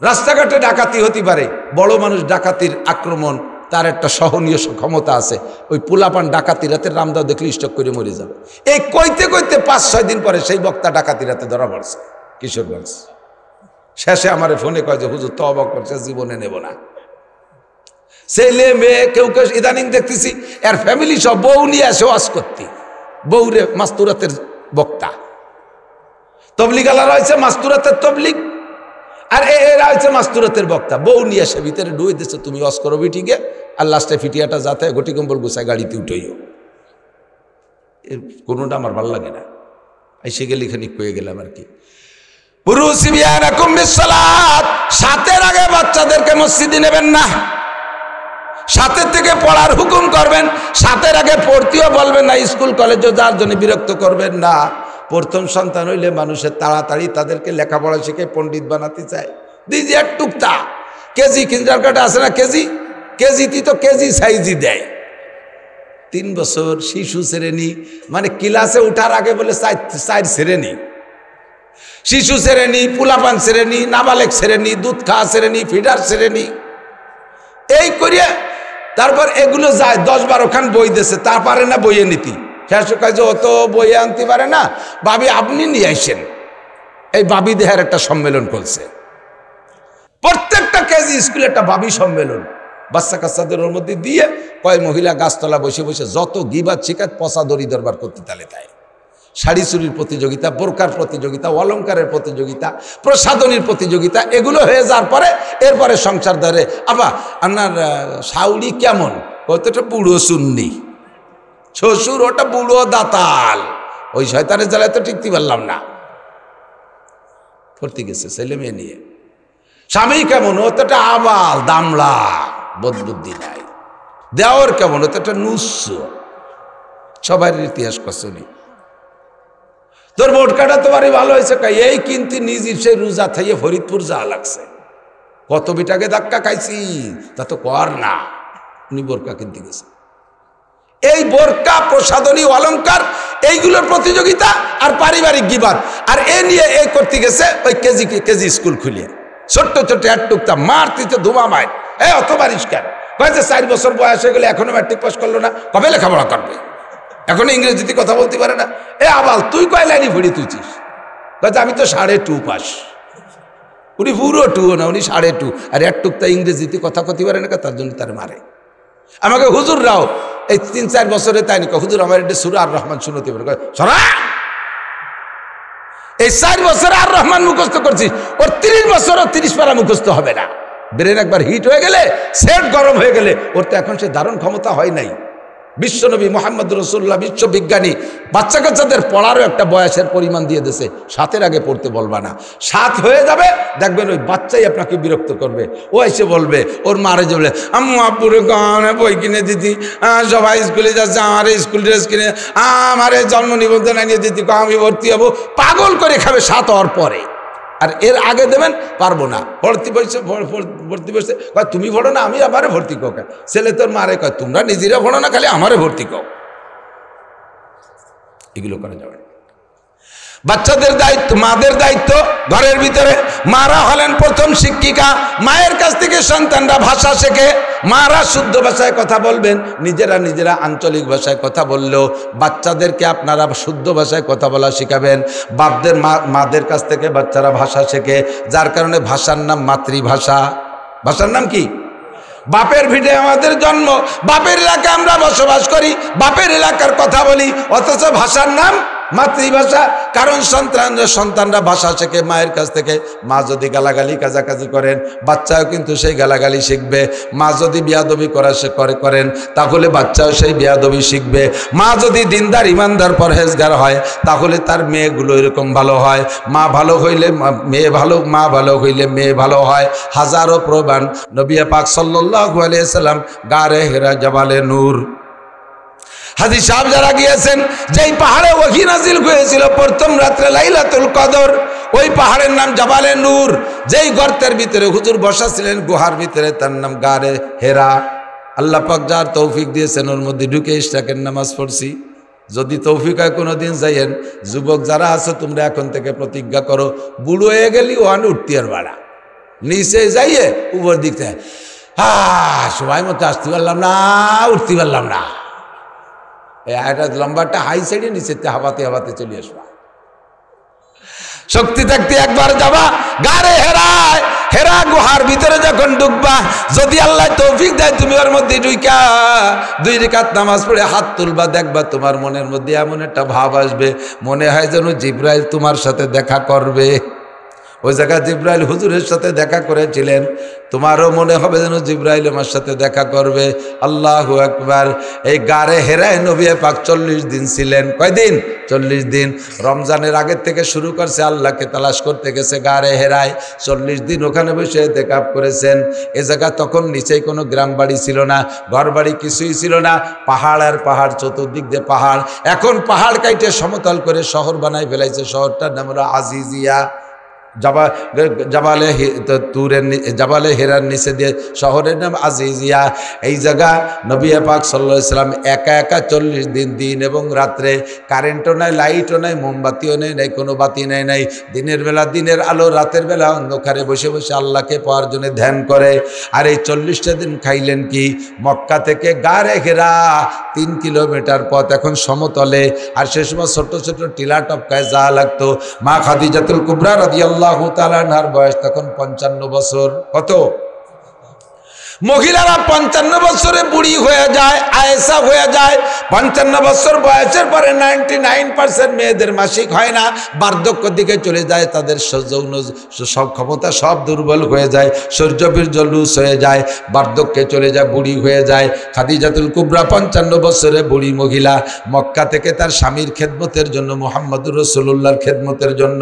রাস্তাঘাটে ডাকাতি হতে পারে, বড় মানুষ ডাকাতির আক্রমণ তার একটা সহনীয় ক্ষমতা আছে, ওই পোলাপান ডাকাতি রাতে রামদাও দেখলে স্টক করে মরে যাবে। এই কইতে 5-6 দিন পরে সেই বক্তা ডাকাতি রাতে ধরা পড়ছে কিশোরগঞ্জ। শেষে আমার ফোনে কয় যে হুজুর তওবা করছে, জীবনে নেব না। ছেলে মেয়ে কেউ ইদানিং দেখতেছি এর ফ্যামিলি সব বউ নিয়ে আসে ওয়াজ করতে, বউরে মাস্তুরাতের বক্তা। তবলিগালারা হয়েছে মাস্তুরাতের তবলিগ, আর এরা হচ্ছে মাস্তুরাতের বক্তা। বউ নিয়ে আসে ভিতরে ডুয়ে দিচ্ছে, তুমি ওয়াজ করো বিটিকে, আর লাস্টে ফিটিয়াটা যাতে গটি কম্বল গুছায় গাড়িতে উঠেইও। এর কোনোটা আমার ভালো লাগে না, এসে গেলে খানিক পেয়ে গেলাম আর কি। সাতের আগে বাচ্চাদেরকে মসজিদে নেবেন না। সাথের থেকে পড়ার হুকুম করবেন, সাথের আগে পড়তেও বলবেন না, স্কুল কলেজে যার জন্য বিরক্ত করবেন না। প্রথম সন্তান হইলে মানুষের তাড়াতাড়ি তাদেরকে লেখাপড়া শিখে পণ্ডিত বানাতে চায়। দিদি এক টুকটা কেজি কিন্ডারগার্টেন আছে না, কেজিতে তো কেজি সাইজই দেয়। 3 বছর শিশু শ্রেণী, মানে ক্লাসে উঠার আগে বলে 4 শ্রেণী, শিশু শ্রেণী, পুলাপান শ্রেণী, নাবালেক শ্রেণী, দুধ খাওয়া শ্রেণী, ফিডার শ্রেণী, এই করিয়া তারপর এগুলো যায়। 10-12 খান বই দিয়েছে, তা পারে না বইয়ে নীতি। শেষ কাজে অত বইয়ে আনতে পারে না, ভাবি আপনি নিয়ে আসেন। এই ভাবি দেহের একটা সম্মেলন করছে, প্রত্যেকটা কেজি স্কুলে একটা ভাবি সম্মেলন, বাচ্চা কাচ্চাদের ওর মধ্যে দিয়ে কয় মহিলা গাছতলা বসে বসে যত গিবাদ শিকাত পচা দড়ি দরবার করতে তালে তাই। শাড়ি চুরির প্রতিযোগিতা, বোরকার প্রতিযোগিতা, অলঙ্কারের প্রতিযোগিতা, প্রসাধনীর প্রতিযোগিতা, এগুলো হয়ে যাওয়ার পরে এরপরে সংসার ধরে। আবার আপনার শাউরি কেমন, কতটা বুড়ো সুন্নি, শ্বশুর ওটা বুড়ো দাতাল, ওই শয়তানের জ্বালায় তো টিকতে পারলাম না, ভর্তি গেছে ছেলে মেয়ে নিয়ে। স্বামী কেমন, ও তো একটা আবাল দামলা, বোধ বুদ্ধি নাই। দেওয়ার কেমন, ও তো একটা নুস্য, সবাই ইতিহাস কসনি। তোর বোটকাটা তোমারই ভালো হয়েছে, এই কিন্তু নিজ সেই রোজা থাইয়ে ফরিদপুর যাওয়া লাগছে, কত বিটাকে ধাক্কা খাইছি, তা তো কর না। উনি বোরকা কিনতে গেছে। এই বোরকা, প্রসাধনী, অলঙ্কার, এইগুলোর প্রতিযোগিতা আর পারিবারিক গিবাদ, আর এ নিয়ে এ করতে গেছে ওই কেজি স্কুল খুলিয়ে। ছোট্ট ছোট্ট এক টুকটা মারতে ধুমা মার, অত বারিশ কেন? 4 বছর বয়স হয়ে গেলে এখনো ম্যাট্রিক পাস করলো না, কবে লেখাপড়া করবে? এখন ইংরেজিতে কথা বলতে পারে না। আবাল তুই কয় লাইনি ভরি তুইছিস? আমি তো 2.5 পাস। উনি পুরো 2 না, উনি 2.5, আর এক টুকটা ইংরেজিতে কথা কতে পারে না, তার জন্য তার মারে। আমাকে হুজুররাও এই 3-4 বছরে তাই নাকি, হুজুর আমার এটা সূরা আর রহমান শুনতে পারে, শোনা এই 4 বছরে আর রহমান মুখস্থ করছিস, ওর 30 বছরও 30 পারা মুখস্থ হবে না। ব্রেন একবার হিট হয়ে গেলে, সেট গরম হয়ে গেলে, ওর তো এখন সে ধারণ ক্ষমতা হয় নাই। বিশ্বনবী মুহাম্মদ রাসূলুল্লাহ, বিশ্ববিজ্ঞানী, বাচ্চা কাচ্চাদের পড়ারও একটা বয়সের পরিমাণ দিয়ে দিয়েছে, 7-এর আগে পড়তে বলবা না। 7 হয়ে যাবে, দেখবেন ওই বাচ্চাই আপনাকে বিরক্ত করবে। ও এসে বলবে, ওর মারে যে বলে, আম্মু আব্বুরে গানে বই কিনে দিতি, সবাই স্কুলে যাচ্ছে, আমার স্কুল ড্রেস কিনে, আমার জন্ম নিবন্ধন আনিয়ে দিতি, আমি ভর্তি হবো। পাগল করে খাবে 7 হওয়ার পরে, আর এর আগে দেবেন পারবো না। ভর্তি বসে কয় তুমি ভরো না, আমি আমারে ভর্তি কো। ছেলে তোর মারে কয় তোমরা নিজেরা ভরো না, খালি আমারে ভর্তি কো। এগুলো করা যাবে। বাচ্চাদের দায়িত্ব, মাদের দায়িত্ব ঘরের ভিতরে। মারা হলেন প্রথম শিক্ষিকা। মায়ের কাছ থেকে সন্তানরা ভাষা শেখে। মারা শুদ্ধ ভাষায় কথা বলবেন, নিজেরা আঞ্চলিক ভাষায় কথা বললেও বাচ্চাদেরকে আপনারা শুদ্ধ ভাষায় কথা বলা শিখাবেন। বাপদের মাদের কাছ থেকে বাচ্চারা ভাষা শেখে, যার কারণে ভাষার নাম মাতৃভাষা। ভাষার নাম কি? বাপের ভিটে আমাদের জন্ম, বাপের এলাকায় আমরা বসবাস করি, বাপের এলাকার কথা বলি, অথচ ভাষার নাম মাতৃভাষা। কারণ সন্তানরা ভাষা শেখে মায়ের কাছ থেকে। মা যদি গালাগালি কাজাকাজি করেন, বাচ্চাও কিন্তু সেই গালাগালি শিখবে। মা যদি বিয়াদবি করেন, তাহলে বাচ্চাও সেই বিয়াদবি শিখবে। মা যদি দিনদার, ইমানদার, পরহেজগার হয়, তাহলে তার মেয়েগুলো এরকম ভালো হয়। মা ভালো হইলে মেয়ে ভালো, মা ভালো হইলে মেয়ে ভালো হয়। হাজারো প্রমাণ। নবী পাক সাল্লাল্লাহু আলাইহি সাল্লাম গারে হেরা জাবালে নূর, হাদিস সাহেব যারা গিয়েছেন, যেই পাহাড়ে ওহী নাজিল হয়েছিল প্রথম রাত্রে লাইলাতুল কদর, ওই পাহাড়ের নাম জাবালে নূর। যেই গর্তের ভিতরে হুজুর বসা ছিলেন, গুহার ভিতরে, তার নাম গারে হেরা। আল্লাহ পাক যার তৌফিক দিয়েছেন, ওর মধ্যে ঢুকে ইশরাকের নামাজ পড়ছি। যদি তৌফিক হয় কোনোদিন যাইয়েন। যুবক যারা আছো, তোমরা এখন থেকে প্রতিজ্ঞা করো, বুড়ো হয়ে গেলি ওখানে উঠতি আর বাড়া, নিচে যাইয়ে উপর দিক থেকে সময় মতো আসতে পারলাম না, উঠতে পারলাম না, একটা লম্বাটা হাই সাইডে, নিচে হাওয়াতে হাওয়াতে চলে আসবা। শক্তি থাকতে একবার যাবা গারে হেরায়, হেরা গুহার ভিতরে যখন ঢুকবা, যদি আল্লাহ তৌফিক দেয়, তুমি ওর মধ্যে ঢুকা 2 রাকাত নামাজ পড়ে হাত তুলবা, দেখবা তোমার মনের মধ্যে এমন একটা ভাব আসবে, মনে হয় যেন জিবরাইল তোমার সাথে দেখা করবে। ওই জায়গায় জিব্রাইল হুজুরের সাথে দেখা করেছিলেন। তোমারও মনে হবে যেন জিব্রাইল আমার সাথে দেখা করবে। আল্লাহু আকবার। এই গারে হেরায় নবী পাক 40 দিন ছিলেন। কয়দিন? 40 দিন। রমজানের আগের থেকে শুরু করছে, আল্লাহকে তালাশ করতে গেছে গারে হেরায়। 40 দিন ওখানে বসে ইতিকাফ করেছেন। এ জায়গা তখন নিচেই কোনো গ্রাম বাড়ি ছিল না, ঘর বাড়ি কিছুই ছিল না, পাহাড় আর পাহাড়, চতুর্দিক দিয়ে পাহাড়। এখন পাহাড় কাইটে সমতল করে শহর বানাই ফেলাইছে। শহরটার নাম হলো আজিজিয়া। জাবালে হেরার নিচে দিয়ে শহরের নাম আজিজিয়া। এই জায়গা নবী পাক সাল্লাল্লাহু আলাইহি সাল্লাম একা একা 40 দিন, দিন এবং রাত্রে, কারেন্টও নাই, লাইটও নাই, মোমবাতিও নেই, নাই কোনো বাতি নাই। দিনের বেলা দিনের আলো, রাতের বেলা অন্ধকারে বসে বসে আল্লাহকে পাওয়ার জন্য ধ্যান করে। আর এই 40টা দিন খাইলেন কি? মক্কা থেকে গারে হেরা 3 কিলোমিটার পথ, এখন সমতলে। আর সে সময় ছোট ছোট টিলা টপকায় যা লাগতো। মা খাদিজাতুল কুবরা রাদিয়াল্লাহু তাআলা আনহার বয়স তখন 55 বছর। কত? মহিলারা 55 বছরে বুড়ি হয়ে যায়, আয়েশা হয়ে যায়। 55 বছর বয়সের পরে 99% মেয়েদের মাসিক হয় না, বার্ধক্য দিকে চলে যায়। তাদের যৌন সব ক্ষমতা সব দুর্বল হয়ে যায়, সূর্যবীর্য লুজ হয়ে যায়, বার্ধক্যে চলে যায়, বুড়ি হয়ে যায়। খাদিজাতুল কুবরা 55 বছরে বুড়ি মহিলা। মক্কা থেকে তার স্বামীর খেদমতের জন্য, মুহাম্মদুর রাসূলুল্লাহর খেদমতের জন্য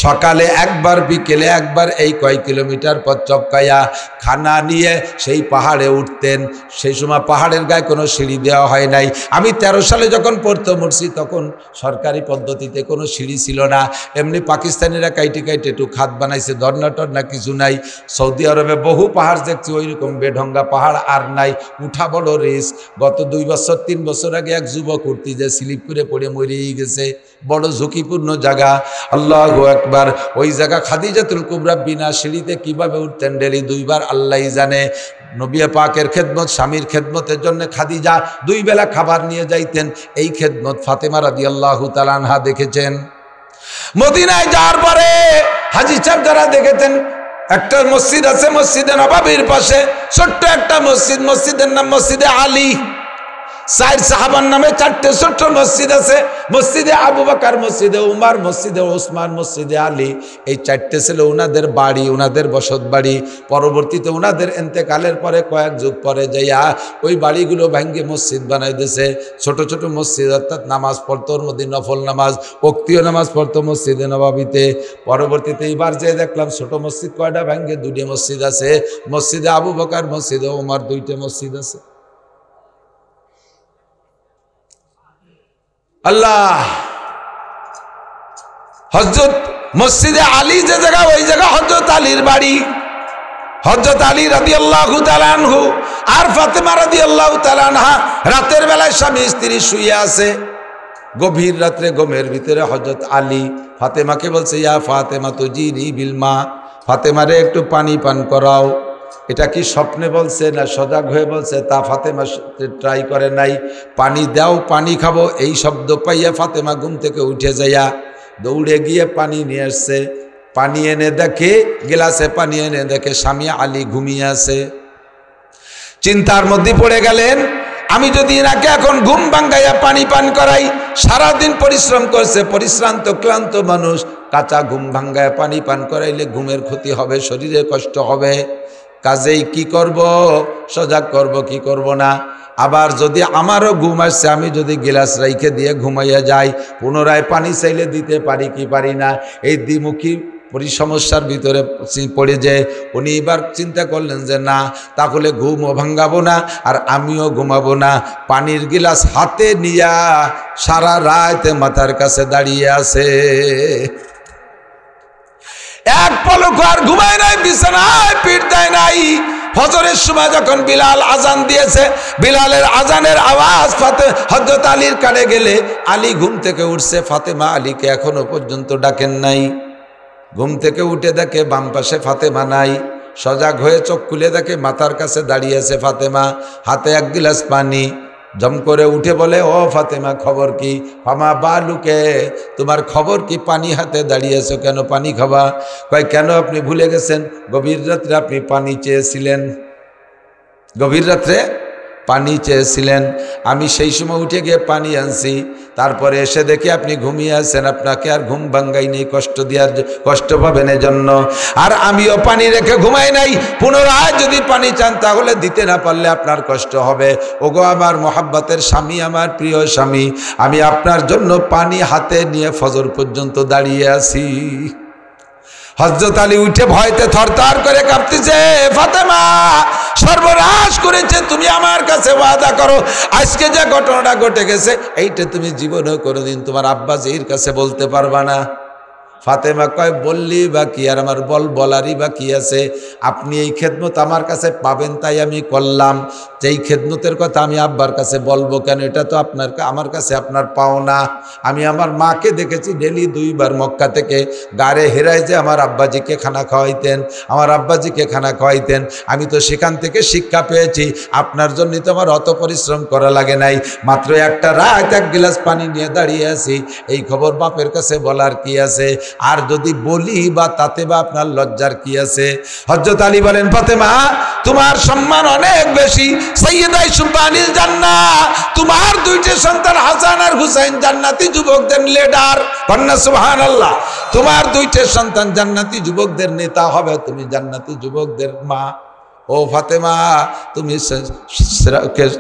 সকালে একবার, বিকেলে একবার, এই কয় কিলোমিটার পথ চপকাইয়া খানা নিয়ে সেই পাহাড়ে উঠতেন। সেই সময় পাহাড়ের গায়ে কোনো সিঁড়ি দেওয়া হয় নাই। আমি 13 সালে যখন পড়তে উঠছি তখন সরকারি পদ্ধতিতে কোনো সিঁড়ি ছিল না। এমনি পাকিস্তানিরা কাইটে কাইটে একটু খাত বানাইছে, ধর্নাটর না কিছু নাই। সৌদি আরবে বহু পাহাড় দেখছি ওই রকম বেঢঙ্গা পাহাড় আর নাই, উঠা বড় রিস্ক। গত 2 বছর 3 বছর আগে এক যুবক উঠতি যে স্লিপ করে পড়ে মরেই গেছে, বড় ঝুঁকিপূর্ণ জায়গা। আল্লাহু আকবার। ওই জায়গা খাদিজাতুল কুবরা বিনা সিঁড়িতে কিভাবে উঠতেন ডেলি 2 বার আল্লাহই জানে। নবী পাকের খেদমত, স্বামীর খেদমতের জন্য খাদিজা 2 বেলা খাবার নিয়ে যাইতেন। এই খেদমত ফাতেমা রাদিয়াল্লাহু তাআলা আনহা দেখেছেন। মদিনায় যাওয়ার পরে হাজী সাহেব যারা দেখেছেন, একটা মসজিদ আছে মসজিদে নববীর পাশে, ছোট্ট একটা মসজিদ, মসজিদের নাম মসজিদে আলী। 4 সাহাবার নামে 4টে ছোট্ট মসজিদ আছে। মসজিদে আবু বকর, মসজিদে উমর, মসজিদে ওসমান, মসজিদে আলী। এই 4টে ছিল ওনাদের বাড়ি, ওনাদের বসত বাড়ি। পরবর্তীতে ওনাদের ইন্তেকালের পরে কয়েক যুগ পরে যাইয়া ওই বাড়িগুলো ভেঙে মসজিদ বানাই দিয়েছে। ছোট ছোট মসজিদ, অর্থাৎ নামাজ পড়তো, ওর মধ্যে নফল নামাজ, ওক্তীয় নামাজ পড়তো মসজিদে নববীতে। পরবর্তীতে এবার যে দেখলাম ছোট মসজিদ কয়টা ভেঙে 2টে মসজিদ আছে। মসজিদে আবু বকর, মসজিদে উমর, 2টে মসজিদ আছে। আল্লাহ। হযরত মসজিদে আলী যে জায়গা, ওই জায়গা হযরত আলীর বাড়ি। হযরত আলী রাদিয়াল্লাহু তাআলা আনহু আর ফাতেমা রাদিয়াল্লাহু তাআলা আনহা রাতের বেলায় স্বামী স্ত্রী শুয়ে আছে। গভীর রাত্রে ঘুমের ভিতরে হযরত আলী ফাতেমাকে বলছে, ইয়া ফাতেমা তুজিনি বিল মা, ফাতেমারে একটু পানি পান করাও। এটা কি স্বপ্নে বলছে না সজাগ হয়ে বলছে তা ফাতেমা ট্রাই করে নাই। পানি দাও, পানি খাবো, এই শব্দ পাইয়া ফাতেমা ঘুম থেকে উঠে যাইয়া দৌড়ে গিয়ে পানি নিয়ে আসছে। পানি এনে দেখে, গ্লাসে পানি এনে দেখে স্বামী আলী ঘুমিয়ে আছে। চিন্তার মধ্যে পড়ে গেলেন, আমি যদি এনাকে এখন ঘুম ভাঙ্গাইয়া পানি পান করাই, সারাদিন পরিশ্রম করছে, পরিশ্রান্ত ক্লান্ত মানুষ, কাঁচা ঘুম ভাঙ্গায় পানি পান করাইলে ঘুমের ক্ষতি হবে, শরীরে কষ্ট হবে। কাজেই কি করব, সজাগ করব কি করব না। আবার যদি আমারও ঘুম আসছে, আমি যদি গ্লাস রাইখে দিয়ে ঘুমাইয়া যাই, পুনরায় পানি চাইলে দিতে পারি কি পারি না। এই দ্বিমুখী সমস্যার ভিতরে পড়ে যে উনি এবার চিন্তা করলেন যে না, তাহলে ঘুমও ভাঙ্গাবো না আর আমিও ঘুমাবো না। পানির গিলাস হাতে নিয়া সারা রাত মাথার কাছে দাঁড়িয়ে আছে। এক পলক আর ঘুমায় নাই, বিছানায় পিঠ দেয় নাই। ফজরের সময় যখন বিলাল আজান দিয়েছে, বিলালের আজানের আওয়াজ হযরত আলীর কানে গেলে আলী ঘুম থেকে উঠছে। ফাতেমা আলীকে এখনো পর্যন্ত ডাকেন নাই। ঘুম থেকে উঠে দেখে বাম পাশে ফাতেমা নাই। সজাগ হয়ে চোখ খুলে দেখে মাথার কাছে দাঁড়িয়ে আছে ফাতেমা, হাতে 1 গিলাস পানি। জম করে উঠে বলে, ও ফাতেমা খবর কি? ফামা বালুকে, তোমার খবর কি? পানি হাতে দাঁড়িয়েছো কেন? পানি খাবা? কয় কেন, আপনি ভুলে গেছেন গভীর রাত্রে আপনি পানি চেয়েছিলেন? গভীর রাত্রে পানি চেয়েছিলেন, আমি সেই সময় উঠে গিয়ে পানি আনছি, তারপরে এসে দেখি আপনি ঘুমিয়ে আছেন, আপনাকে আর ঘুম ভাঙ্গাই নেই কষ্ট পাবেন এজন্য। আর আমিও পানি রেখে ঘুমাই নাই, পুনরায় যদি পানি চান তাহলে দিতে না পারলে আপনার কষ্ট হবে। ওগো আমার মোহাব্বতের স্বামী, আমার প্রিয় স্বামী, আমি আপনার জন্য পানি হাতে নিয়ে ফজর পর্যন্ত দাঁড়িয়ে আছি। হযরত আলী উঠে ভয়তে থরথর করে কাঁপতেছে, ফাতেমা সর্বনাশ করেছে, তুমি আমার কাছে ওয়াদা করো আজকে যে ঘটনাটা ঘটে গেছে এইটা তুমি জীবনেও কোনোদিন তোমার আব্বাজির কাছে বলতে পারবা না। ফাতেমা কয়, বললি বা কি আর আমার বলারই বা কি আছে, আপনি এই খেদমত আমার কাছে পাবেন তাই আমি করলাম, যেই খেদমতের কথা আমি আব্বার কাছে বলবো কেন, এটা তো আমার কাছে আপনার পাওনা। আমি আমার মাকে দেখেছি ডেলি 2 বার মক্কা থেকে গাড়ে হেরায় যে আমার আব্বাজিকে খানা খাওয়াইতেন, আমার আব্বাজিকে খানা খাওয়াইতেন, আমি তো সেখান থেকে শিক্ষা পেয়েছি, আপনার জন্যই তো আমার অত পরিশ্রম করা লাগে নাই, মাত্র একটা রাত 1 গ্লাস পানি নিয়ে দাঁড়িয়ে আছি, এই খবর বাপের কাছে বলার কি আছে, আর যদি বলি বা তাতে বা আপনার লজ্জার কি আছে। হযরত আলী বলেন, ফাতেমা তোমার সম্মান অনেক বেশি, সাইয়্যিদা সুবহানিল জান্নাহ, তোমার 2টে সন্তান হাসান আর হুসাইন জান্নাতি যুবকদের লিডার, কন্যা সুবহানাল্লাহ, তোমার 2টে সন্তান জান্নাতি যুবকদের নেতা হবে, তুমি জান্নাতি যুবকদের মা। ও ফাতেমা,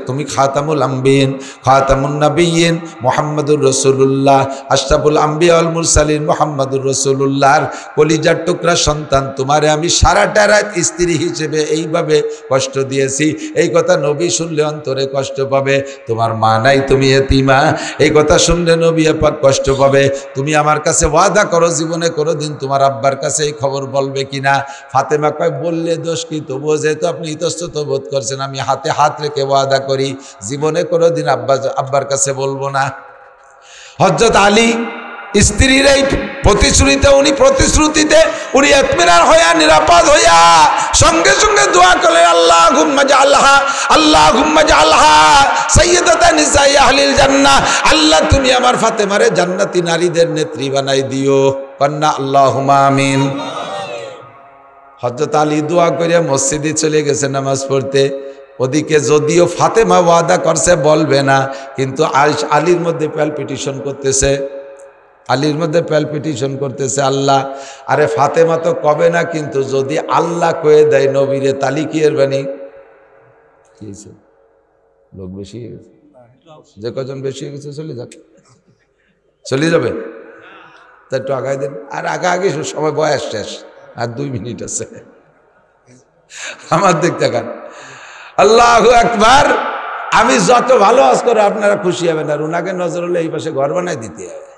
তুমি খাতামুল আম্বিয়িন, খাতামুন নবিয়্যিন, মুহাম্মাদুর রাসূলুল্লাহ, আশরাফুল আম্বিয়া ওয়াল মুরসালিন মুহাম্মাদুর রাসূলুল্লাহর কলিজার টুকরা সন্তান, তোমারে আমি সারাটা রাত স্ত্রী হিসেবে এইভাবে কষ্ট দিয়েছি, এই কথা নবী শুনলে অন্তরে কষ্ট পাবে। তোমার মা নাই, তুমি এতিমা, এই কথা শুনলে নবী পাক কষ্ট পাবে। তুমি আমার কাছে ওয়াদা করো জীবনে কোনোদিন তোমার আব্বার কাছে এই খবর বলবে কিনা। ফাতেমা কয়, বললে দোষ কি, তবুও যেহেতু আপনি ইতস্তত বোধ করছেন, আমি হাতে হাত রেখে ওয়াদা করি জীবনে কোনোদিন আব্বার কাছে বলবো না। হযরত আলী স্ত্রীর এই প্রতিশ্রুতিতে উনি ইতমিনান হইয়া নিরাপদ হইয়া সঙ্গে সঙ্গে দোয়া করলেন, আল্লাহুম্মা জাআলহা, আল্লাহুম্মা জাআলহা সাইয়্যিদাতান নিসাই আহলিল জান্নাহ, আল্লাহ তুমি আমার ফাতেমারে জান্নাতি নারীদের নেত্রী বানাই দিও, কন্যা আল্লাহুম্মা আমিন। হযরত আলী দোয়া করে মসজিদে চলে গেছে নামাজ পড়তে। ওদিকে যদিও ফাতেমা ওয়াদা করছে বলবে না, কিন্তু আলীর মধ্যে প্যালপিটেশন করতেছে, আলীর মধ্যে প্যালপিটেশন করতেছে, আল্লাহ, আরে ফাতেমা তো কবে না, কিন্তু যদি আল্লাহ কয়ে দেয় নবীরে তালি কি এর বাণী কি হয়েছে, লোক বেশি হয়ে গেছে, যে কজন বেশি হয়ে গেছে চলে যাক, চলে যাবে, তা একটু আগায় দেন, আর আগে সবাই বয়স শেষ, আর 2 মিনিট আছে, আমার দিক দেখান। আল্লাহু আকবার। আমি যত ভালো আজ করে আপনারা খুশি হবেন, আর ওনাকে নজর হলে এই পাশে ঘর বানায় দিতে হবে,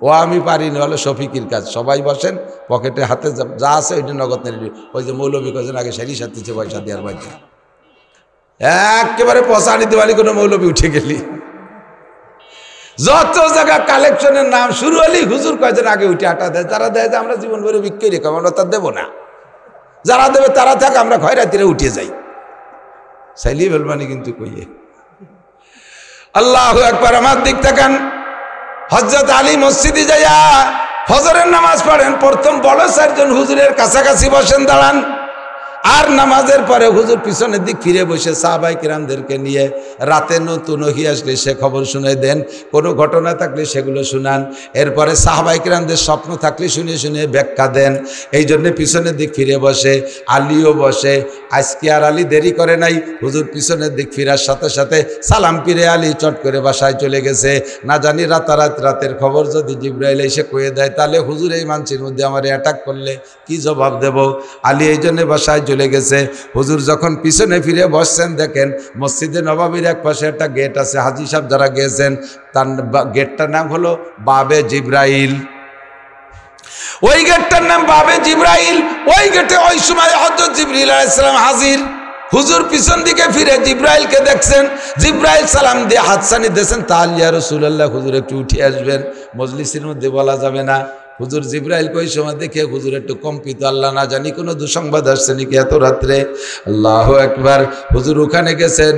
ও আমি পারিনি, হলো শফিকির কাজ। সবাই বসেন, পকেটে হাতে যা আছে ওইটা নগদ নেই, ওই যে মৌলবী কজন আগে সারি সাথে পয়সা দেওয়ার বাড়িতে একেবারে পচানি দেওয়ালি কোনো মৌলবী উঠে গেলি, যত জায়গা কালেকশনের নাম শুরু হলি হুজুর কয়জন আগে উঠে আটা দেয়, যারা দেয় যে আমরা জীবন ভরে বিক্রি রেখে আমরা তার দেবো না, যারা দেবে তারা থাক, আমরা খয়রাতিরে উঠে যাই, চাইলি বেলবানি কিন্তু কইয়ে। আল্লাহু আকবার। আমার দিক তাকান, হযরত আলী মসজিদে যাইয়া ফজরের নামাজ পড়েন, প্রথম বড় 4 জন হুজুরের কাছাকাছি বসেন, দাঁড়ান, আর নামাজের পরে হুজুর পিছনের দিক ফিরে বসে সাহাবায়ে কিরামদেরকে নিয়ে রাতে নতুন ওহী আসলে সে খবর শুনে দেন, কোনো ঘটনা থাকলে সেগুলো শুনান, এরপরে সাহাবায়ে কিরামদের স্বপ্ন থাকলে শুনে শুনে ব্যাখ্যা দেন। এই জন্য পিছনের দিক ফিরে বসে, আলীও বসে। আজকে আর আলী দেরি করে নাই, হুজুর পিছনের দিক ফিরার সাথে সাথে সালাম ফিরে আলী চট করে বাসায় চলে গেছে। না জানি রাতের খবর যদি জিবরাইল এসে কয়ে দেয়, তাহলে হুজুর এই মানুষের মধ্যে আমার অ্যাটাক করলে কি জবাব দেব। আলী এই জন্য বাসায় চলে গেছে। হুজুর যখন পিছনে ফিরে বসছেন, দেখেন মসজিদে নববীর এক পাশে একটা গেট আছে, হাজী সাহেব যারা গিয়েছেন তার গেটটার নাম হলো বাবে জিবরাইল। ওই গেটটার নাম বাবে জিবরাইল। ওই গেটে ওই সময় হযরত জিবরিল আলাইহিস সালাম হাজির। হুজুর পিছন দিকে ফিরে জিবরাইলকে দেখছেন, জিবরাইল সালাম দিয়ে হাতছানি দিয়েছেন, তাআল ইয়া রাসূলুল্লাহ, হুজুর একটু উঠে আসবেন, মজলিসের মধ্যে বলা যাবে না। হুজুর জিব্রাইল কই সময় দেখে হুজুর একটু কম্পিত, আল্লাহ না জানি কোনো দুঃসংবাদ আসছে নাকি এত রাত্রে। আল্লাহু আকবার। হুজুর ওখানে গেছেন,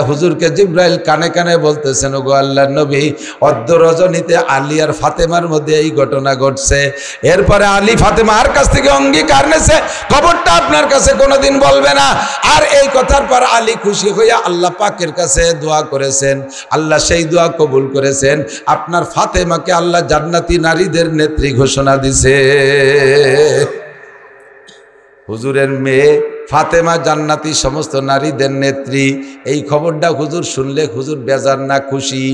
হুজুরকে জিব্রাইল কানে কানে বলতেছেন, ওগো আল্লাহর নবী, অর্ধ রজনীতে আলী আর ফাতেমার মধ্যে এই ঘটনা ঘটছে। এরপরে আলী ফাতেমার কাছ থেকে অঙ্গীকার নেছে খবরটা আপনার কাছে কোনোদিন বলবে না। আর এই কথার পর আলী খুশি হইয়া আল্লাহ পাকের কাছে দোয়া করেছেন, আল্লাহ সেই দোয়া কবুল করেছেন। আপনার ফাতেমাকে আল্লাহ জান্নাতি নারীদের নেত্রী ঘোষণা দিছে। হুজুরের মেয়ে ফাতেমা জান্নাতি সমস্ত নারীদের নেত্রী। এই খবরটা হুজুর শুনলে হুজুর বেজার না খুশি?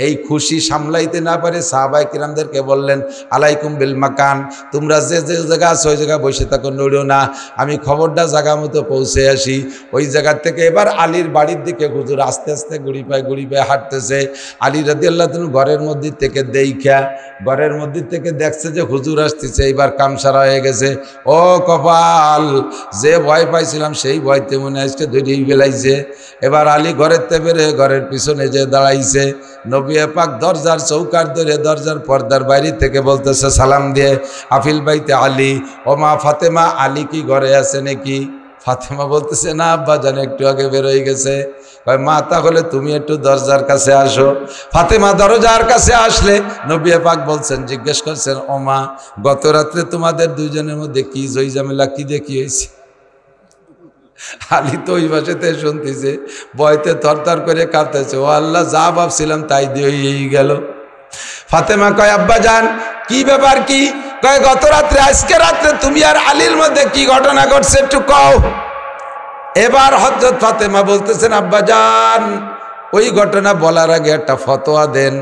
এই খুশি সামলাইতে না পারে সাহাবায়ে কিরামদেরকে বললেন, আলাইকুম বিল মাকান, তোমরা যে যে জায়গা আছে ওই জায়গায় বসে থাকো, নড়িও না, আমি খবরটা জায়গা মতো পৌঁছে আসি। ওই জায়গার থেকে এবার আলীর বাড়ির দিকে হুজুর আস্তে আস্তে গুড়ি পায়ে হাঁটতেছে। আলী রাদিয়াল্লাহু তাআলা ঘরের মধ্যে থেকে ঘরের মধ্যে থেকে দেখছে যে হুজুর আসতেছে, এইবার কামসারা হয়ে গেছে। ও কপাল, যে ভয় পাইছিলাম সেই ভয়তে মনে আজকে ধরেই বেলাইছে। এবার আলী ঘরের তেবেরে ঘরের পিছনে যে দাঁড়াইছে, নবী পাক দরজার চৌকার ধরে দরজার পর্দার বাইরে থেকে বলতেছে সালাম দিয়ে, আফিল বাইতে আলী, ও মা ফাতেমা, আলী কি ঘরে আছে নাকি? ফাতেমা বলতেছে, না আব্বা জানে একটু আগে বেরোয় গেছে। মা তাহলে তুমি একটু দরজার কাছে আসো। ফাতেমা দরজার কাছে আসলে নবী পাক বলছেন, জিজ্ঞেস করছেন, ও মা, গত রাত্রে তোমাদের দুইজনের মধ্যে কি জয় ঝামেলা, কি দেখি হয়েছে? আলী তো ওই বাসাতে শুনতেছে, ভয়তে থরথর করে কাঁপতেছে। ও আল্লাহ, যা ভাবছিলাম তাই দিয়ে গেল। ফাতেমা কয়, আব্বা জান কি ব্যাপার? কি কয়, গত রাত্রে আজকে রাত্রে তুমি আর আলীর মধ্যে কি ঘটনা ঘটছে একটু কও। এবার হযরত ফাতেমা বলতেছেন, আব্বা জান ওই ঘটনা বলার আগে একটা ফতোয়া দেন।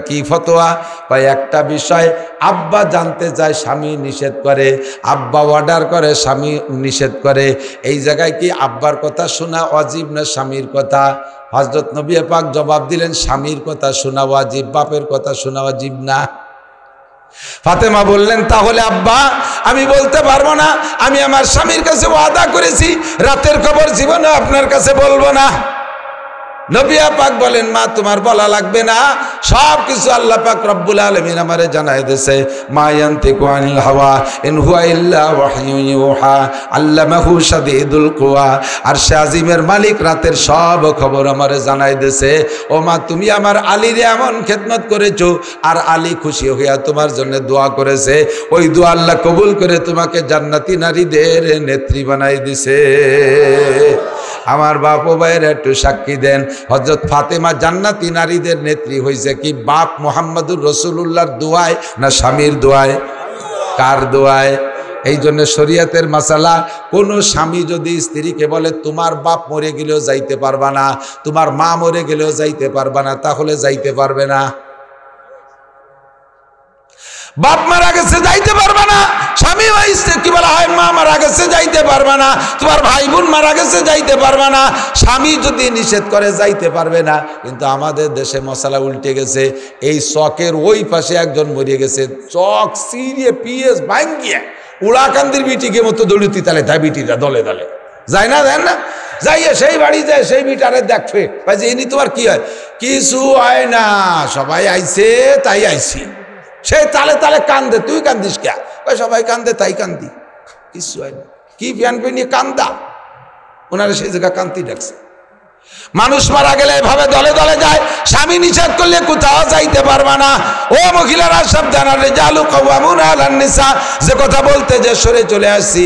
কি ফতোয়া? কয়, একটা বিষয় আব্বা জানতে চায়, স্বামী নিষেধ করে, আব্বা অর্ডার করে, স্বামী নিষেধ করে। এই জায়গায় কি আব্বার কথা শোনা ওয়াজিব না স্বামীর কথা? হযরত নবী পাক জবাব দিলেন, স্বামীর কথা শোনা ওয়াজিব, বাপের কথা শোনা ওয়াজিব না। ফাতেমা বললেন, তাহলে আব্বা আমি বলতে পারবো না, আমি আমার স্বামীর কাছে ওয়াদা করেছি রাতের খবর জীবনে আপনার কাছে বলবো না। নবী পাক বলেন, মা তোমার বলা লাগবে না, সব কিছু আল্লাহ পাক রব্বুল আলামিন আমারে জানাই দিয়েছে। মা ইয়ানতিকু আনিল হাওয়া ইন হুয়া ইল্লা ওয়াহয়ুন ইউহা আল্লামাহু শাদীদুল কুওয়া। আরশে আজিমের মালিক রাতের সব খবর আমারে জানাই দিয়েছে। ও মা, তুমি আমার আলীরে এমন খেদমত করেছো, আর আলী খুশি হইয়া তোমার জন্য দোয়া করেছে। ওই দোয়া আল্লাহ কবুল করে তোমাকে জান্নাতি নারীদের নেত্রী বানাই দিছে। আমার বাপ ও ভাইয়ের একটু সাক্ষী দেন, হযরত ফাতেমা জান্নাতি নারীদের নেত্রী হয়েছে কি বাপ মুহাম্মদুর রাসূলুল্লাহর দোয়ায় না স্বামীর দোয়ায়? কার দোয়ায়? এই জন্য শরীয়তের মাসালা, কোনো স্বামী যদি স্ত্রীকে বলে তোমার বাপ মরে গেলেও যাইতে পারবা না, তোমার মা মরে গেলেও যাইতে পারবা না, তাহলে যাইতে পারবে না। বাপ মারা গেছে যাইতে পারবা না, স্বামী হয়েছে কি বলা হয়, মা মারা গেছে যাইতে পারবা না, তোমার ভাই বোন মারা গেছে যাইতে পারবা না। স্বামী যদি নিষেধ করে যাইতে পারবে না। কিন্তু আমাদের দেশে মশলা উল্টে গেছে। এই চকের ওই পাশে একজন মরিয়ে গেছে, চক সিরিয়ে পিএস ভাঙ্গিয়ে উড়াকান্দির বিটিকে মতো দৌড়িতে তালে তাই বিটিরা দলে দলে যায় না, দেন না, যাইয়ে সেই বাড়ি যায়, সেই বিটারে দেখবে যে ইনি তোমার কি হয়, কিছু হয় না, সবাই আইছে তাই আইছি। সে তালে তালে কান্দে, তুই কান্দিস কে? সবাই কান্দে তাই কান্দি, কিছু হয় না, কি প্যান পেনিয়ে কান্দা। ওনারা সেই জায়গা কান্তি ডাকছে। মানুষ মারা গেলে এভাবে দলে দলে যায়, স্বামী নিষেধ করলে কোথাও যাইতে পারবা না। ও মহিলারা সাবধান, রিজালু কাওয়ামুনা আলান নিসা, যে কথা বলতে যে সরে চলে আসছি,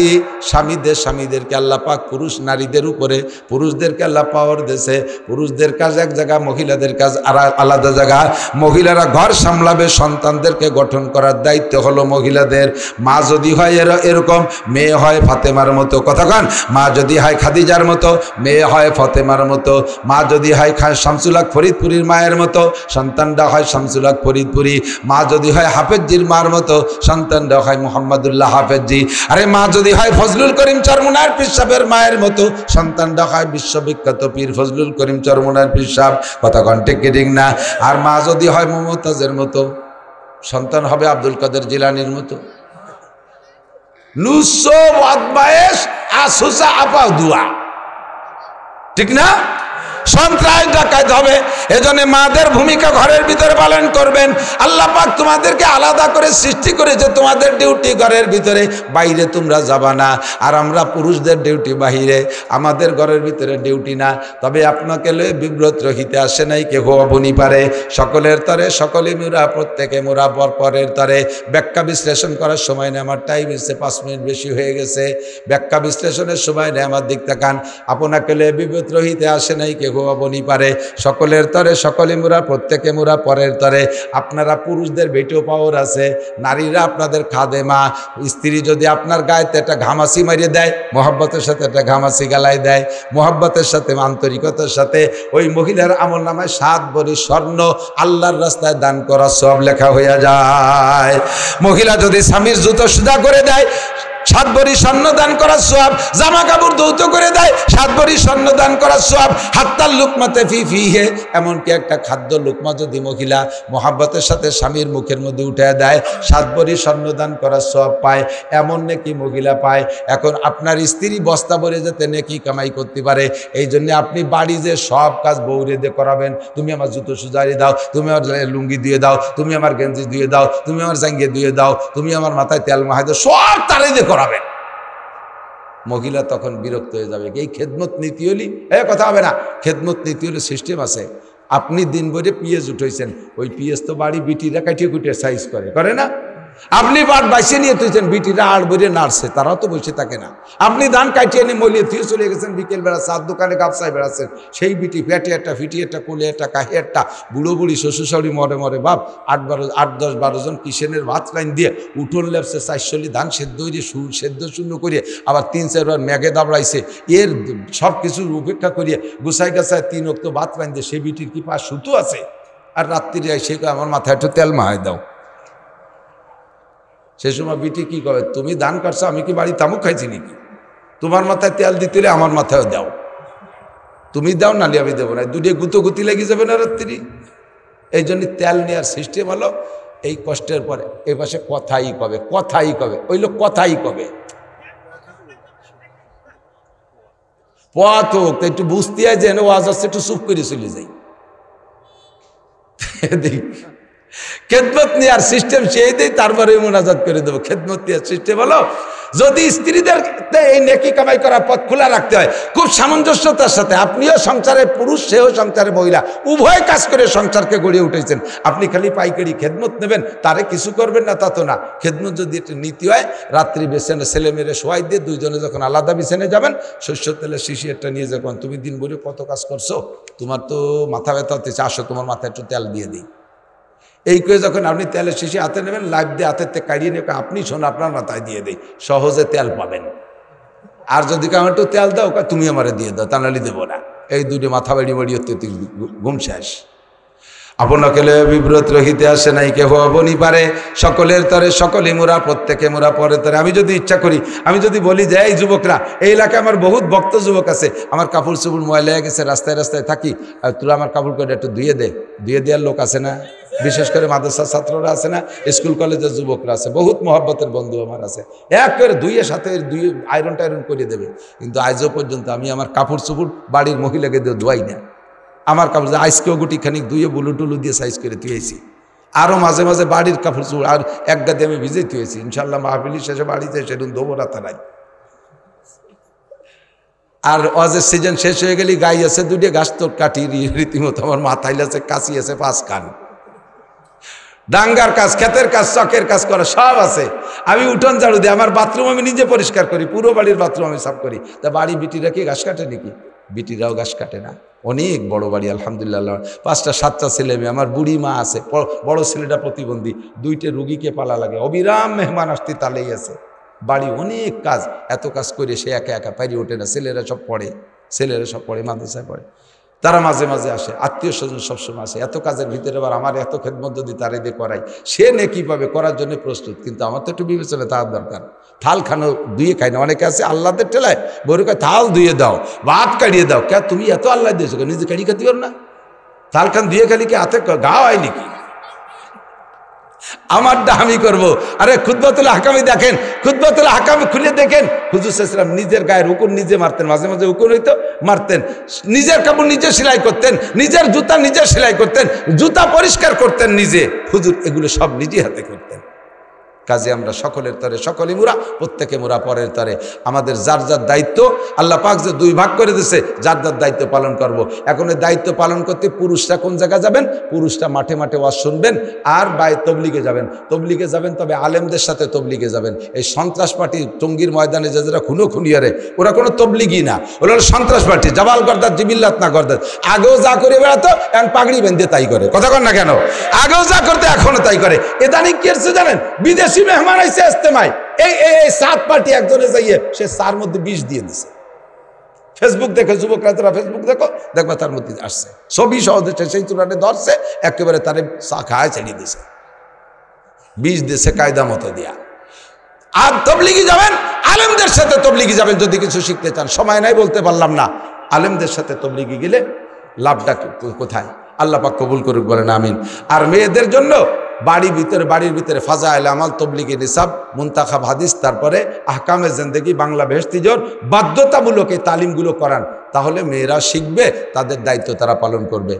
স্বামীদেরকে আল্লাহ পাক পুরুষ নারীদের উপরে, পুরুষদেরকে আল্লাহ পাওয়ার দিয়েছে। পুরুষদের কাজ এক জায়গা, মহিলাদের কাজ আর আলাদা জায়গা। মহিলারা ঘর সামলাবে, সন্তানদেরকে গঠন করার দায়িত্ব হলো মহিলাদের। মা যদি হয় এরকম, মেয়ে হয় ফাতেমার মতো, কথা কন, মা যদি হয় খাদিজার মতো, মেয়ে হয় ফাতেমার মতো। মা যদি হয় শামসুল হক ফরিদপুরীর মায়ের মতো, সন্তানটা হয় শামসুল হক ফরিদপুরী। মা যদি হয় হাফেজজির মার মতো, সন্তানটা হয় মুহাম্মদুল্লাহ হাফেজজি। আরে মা যদি হয় ফজলুল করিম চরমুনার পীর সাহেবের মায়ের মতো, সন্তানটা হয় বিশ্ববিখ্যাত পীর ফজলুল করিম চরমুনার পীর সাহেব, কথা কন ঠিক কি ঠিক না? আর মা যদি হয় মুমতাজের মতো, সন্তান হবে আব্দুল কাদের জিলানির মতো। নুসো বদমায়েশ আসুসা আপা দুয়া, ঠিক না? সন্ত্রাস ডাকাত হবে। এজন্য মাদের ভূমিকা ঘরের ভিতরে পালন করবেন। আল্লাহ পাক তোমাদেরকে আলাদা করে সৃষ্টি করেছে, তোমাদের ডিউটি ঘরের ভিতরে, বাইরে তোমরা যাবা না। আর আমরা পুরুষদের ডিউটি বাহিরে, আমাদের ঘরের ভিতরে ডিউটি না। তবে আপনাকে লয়ে বিব্রত রহিতে আসে নাই কেহ বনি পারে। সকলের তরে সকলে মোরা, প্রত্যেকে মোরা পরের তরে। ব্যাখ্যা বিশ্লেষণ করার সময় নেই, আমার টাইম এসে 5 মিনিট বেশি হয়ে গেছে। ব্যাখ্যা বিশ্লেষণের সময় নেই, আমার দিক তাকান। আপনাকে লয়ে বিব্রত রহিতে আসে নাই কেহ বনি পারে। সকলের তরে সকলে মোরা, প্রত্যেকে মোরা পরের তরে। আপনারা পুরুষদের ভেটো পাওয়ার আছে, নারীরা আপনাদের খাদেমা। স্ত্রী যদি আপনার গায়েতে একটা ঘামাসি মারিয়ে দেয়, মোহাব্বতের সাথে একটা ঘামাসি গালায় দেয়, মোহাব্বতের সাথে আন্তরিকতার সাথে, ওই মহিলার আমল নামায় 7 ভরি স্বর্ণ আল্লাহর রাস্তায় দান করা সব লেখা হইয়া যায়। মহিলা যদি স্বামীর জুতো সুদা করে দেয়, 7 ভরি স্বর্ণ দান করার সওয়াব। জামা কাপড় ধৌত করে দেয়, 7 ভরি স্বর্ণ দান করার সওয়াব। হাত্তাল লুকমাতে ফি ফিহে, এমনকি একটা খাদ্য লুকমা যদি মহিলা মোহাব্বতের সাথে স্বামীর মুখের মধ্যে উঠে দেয়, 7 ভরি স্বর্ণ দান করার সওয়াব পায়। এমন নেকি মহিলা পায়। এখন আপনার স্ত্রী বস্তা ভরে যেতে নেকি কামাই করতে পারে, এই জন্য আপনি বাড়ি যে সব কাজ বউরে দিয়ে করাবেন। তুমি আমার জুতো সুজারি দাও, তুমি আমার লুঙ্গি দিয়ে দাও, তুমি আমার গেঞ্জি দিয়ে দাও, তুমি আমার জাঙ্গিয়ে দিয়ে দাও, তুমি আমার মাথায় তেল মাহাই দাও, সব তারে দিয়ে করাবেন। মহিলা তখন বিরক্ত হয়ে যাবে। এই খেদমত নীতি হলি কথা হবে না। খেদমত নীতি হলে সিস্টেম আছে। আপনি দিন ভরে পিএস উঠাইছেন, ওই পিএস তো বাড়ি বিটিরা কাটিয়ে কুটিয়ে সাইজ করে না? আপনি বাট বাইসে নিয়ে তুইছেন, বিটিরা আড় বইরে নাড়ছে, তারাও তো বসে থাকে না। আপনি ধান কাটিয়ে নিয়ে মলিয়ে থুয়ে চলে গেছেন, বিকেল বেড়া 4 দোকানে গাপসায় বেড়াচ্ছেন। সেই বিটি ফ্যাটে একটা, ফিটি একটা, কোলে একটা, কাহে একটা, বুড়ো বুড়ি শ্বশুর শাশুড়ি মরে বাপ 8-10-12 জন কিষেনের ভাত লাইন দিয়ে উঠোন লেপছে, 400 ধান সেদ্ধ হয়ে সেদ্ধ শূন্য করিয়ে আবার 3-4 বার ম্যাগে দাবড়াইছে। এর সব কিছুর উপেক্ষা করিয়ে গুছাই গাছায় 3 অক্ত ভাত লাইন দিয়ে, সেই বিটির কি পা সুতো আছে? আর রাত্রি সে আমার মাথায় একটু তেল মাহাই দাও। সেই সময় বিটি কি করে, তুমি দান কাটছো, আমি কি বাড়ি তামুক খাইছি নাকি? তোমার মাথায় তেল দিতে হলে আমার মাথায় দাও, তুমি দাও, নালি আমি দেবো না। দুটো গুতি লেগে যাবে না রাত্রি। এই জন্য তেল নেওয়ার সিস্টেম হলো এই কষ্টের পরে এই পাশে কথাই কবে ওই লোক কথাই কবে পথ হোক, একটু বুঝতে হয় যে ওয়াজ আসছে, একটু চুপ করে চলে যাই। খেদমত নেওয়ার সিস্টেম সেই দেয়, তারপরে মোনাজাত করে দেবো। খেদমত নেওয়ার সিস্টেম হলো, যদি স্ত্রীদের এই নেকি কামাই করার পথ খোলা রাখতে হয় খুব সামঞ্জস্যতার সাথে। আপনিও সংসারে পুরুষ, সেও সংসারে মহিলা, উভয় কাজ করে সংসারকে গড়িয়ে উঠেছেন। আপনি খালি পাইকারি খেদমত নেবেন, তারে কিছু করবেন না, তা তো না। খেদমত যদি একটা নীতি হয়, রাত্রি বেছেনে ছেলে মেয়েরে শোয়াই দিয়ে দুইজনে যখন আলাদা বিছানে যাবেন, শস্য তেলের শিশি একটা নিয়ে যাবেন। তুমি দিন ভরে কত কাজ করছো, তোমার তো মাথা ব্যথা হতেছে, আসো তোমার মাথায় একটু তেল দিয়ে দিই। এই করে যখন আপনি তেলের শিশি হাতে নেবেন, লাইভ দিয়ে হাতের থেকে কাড়িয়ে নেবে, আপনি শোন আপনার মাথায় দিয়ে দেই, সহজে তেল পাবেন। আর যদি কেউ একটু তেল দাও, তুমি আমারে দিয়ে দাও, তা নাহলে দেবো না। এই দুটো মাথা বাড়ি বাড়ি হতে ঘুম শেষ। আপনাকে বিব্রত রহিতে আসে নাই কেহ বনি পারে। সকলের তরে সকলে মোরা, প্রত্যেকে মোরা পরে তরে। আমি যদি ইচ্ছা করি, আমি যদি বলি যে এই যুবকরা, এই এলাকায় আমার বহুত ভক্ত যুবক আছে, আমার কাপড় চুপড় ময়লা হয়ে গেছে, রাস্তায় রাস্তায় থাকি, আর তোরা আমার কাপড় করে একটু ধুয়ে দেওয়ার লোক আছে না? বিশেষ করে মাদ্রাসার ছাত্ররা আছে না, স্কুল কলেজের যুবকরা আছে, বহুত মহব্বতের বন্ধু আমার আছে, এক করে ধুয়ে সাথে আয়রন টায়রন করে দেবে। কিন্তু আজও পর্যন্ত আমি আমার কাপড় চুপড় বাড়ির মহিলাকে দিয়ে ধোয়াই না। আমার কাপড় আজকেও গুটি খানিক ধুয়ে বুলু টুলু দিয়ে সাইজ করে ধুয়েছি। আরও মাঝে মাঝে বাড়ির কাপড় চুপড় আর এক গাদে আমি ভিজে ধুয়েছি। ইনশাল্লাহ মাহফিলি শেষে বাড়িতে সেদিন দেবো রাতা নাই। আর অজের সিজন শেষ হয়ে গেলে গাই আছে দুটো, গাছ তো কাটি রীতিমতো আমার মাথায় আছে, কাশি আছে 5 কান, ডাঙ্গার কাজ, ক্ষেতের কাজ, চকের কাজ করা সব আছে। আমি উঠোন ঝাড়ু দিই, আমার বাথরুম আমি নিজে পরিষ্কার করি, পুরো বাড়ির বাথরুম আমি সাফ করি। তা বাড়ি বিটিরা কি ঘাস কাটে নাকি? বিটিরাও ঘাস কাটে না। অনেক বড় বাড়ি আলহামদুলিল্লাহ, 5টা-7টা ছেলে মেয়ে। আমার বুড়ি মা আছে, বড় ছেলেটা প্রতিবন্ধী, 2টে রুগীকে পালা লাগে, অবিরাম মেহমান আসতে তালেই আছে। বাড়ি অনেক কাজ, এত কাজ করে সে একা একা পারি ওঠে না। ছেলেরা সব পড়ে, মাদ্রাসায় পড়ে, তারা মাঝে মাঝে আসে, আত্মীয় স্বজন সবসময় আসে। এত কাজের ভিতরে আবার আমার এত খেদমত যদি তারে দিয়ে করাই, সে নেকিভাবে করার জন্য প্রস্তুত। কিন্তু আমার তো একটু বিবেচনা তার দরকার। থাল খানো ধুয়ে খাই না, অনেকে আছে আল্লাহদের ঠেলায় বড় কয় থাল ধুয়ে দাও, ভাত কাড়িয়ে দাও। কে তুমি এত আল্লাহ দিয়েছো, নিজে কাড়ি খাতে পারো না? থাল খান ধুয়ে খালি কি হাতে গা হয় নাকি? আমারটা আমি করব। আরে খুতবাতুল আহকামি দেখেন, খুতবাতুল আহকামি খুলে দেখেন, হুজুর সাল্লাল্লাহু আলাইহি ওয়াসাল্লাম নিজের গায়ের উকুন নিজে মারতেন, মাঝে মাঝে উকুন হইতো মারতেন, নিজের কাপড় নিজে সেলাই করতেন, নিজের জুতা নিজে সেলাই করতেন, জুতা পরিষ্কার করতেন নিজে, হুজুর এগুলো সব নিজে হাতে করতেন। কাজে আমরা সকলের তরে সকলেই মুরা, প্রত্যেকে মুরা পরের তরে। আমাদের যার যার দায়িত্ব আল্লাহ পাক যে দুই ভাগ করে দিয়েছে, যার যার দায়িত্ব পালন করব। এখন এই দায়িত্ব পালন করতে পুরুষরা কোন জায়গায় যাবেন? পুরুষরা মাঠে মাঠে ওয়াজ শুনবেন আর তবলিগে যাবেন। তবলিগে যাবেন, তবে আলেমদের সাথে তবলিগে যাবেন। এই সন্ত্রাস পার্টি টঙ্গীর ময়দানে যে যারা খুনিয়ারে, ওরা কোনো তবলিগি না, ওরা হলো সন্ত্রাস পার্টি। জাবাল গর্দার জিবিল্লাত না গর্দার। আগেও যা করে বেড়াতো, এখন পাগড়ি বেঁধে তাই করে। কথা কন না কেন? আগেও যা করতে এখনো তাই করে। এদানিং কি হচ্ছে জানেন? বিদেশি মেহমান আইছে ইস্তেমায়, এই সাত পার্টি একজনে যাইয়ে সে চার মধ্যে 20 দিয়ে দিছে। ফেসবুক দেখে যুবকরা, যারা ফেসবুক দেখো, দেখবা তার মধ্যে আসছে ছবি সহজে, সেই চূড়ানে ধরছে, একেবারে তারে চা খায় ছেড়ে দিছে, 20 দিছে কায়দা মতো দিয়া। আর তবলিগি যাবেন, আলেমদের সাথে তবলিগি যাবেন যদি কিছু শিখতে চান। সময় নাই বলতে পারলাম না। আলেমদের সাথে তবলিগি গেলে লাভটা কোথায়? আল্লাহ পাক কবুল করুক, বলেন আমিন। আর মেয়েদের জন্য বাড়ির ভিতরে ফাজাইল আমাল, তবলিগি নিসাব, মুনতাখাব হাদিস, তারপরে আহকামে জিন্দেগি, বাংলা বেহেশতিজোর বাধ্যতামূলক এই তালিমগুলো করান। তাহলে মেয়েরা শিখবে, তাদের দায়িত্ব তারা পালন করবে।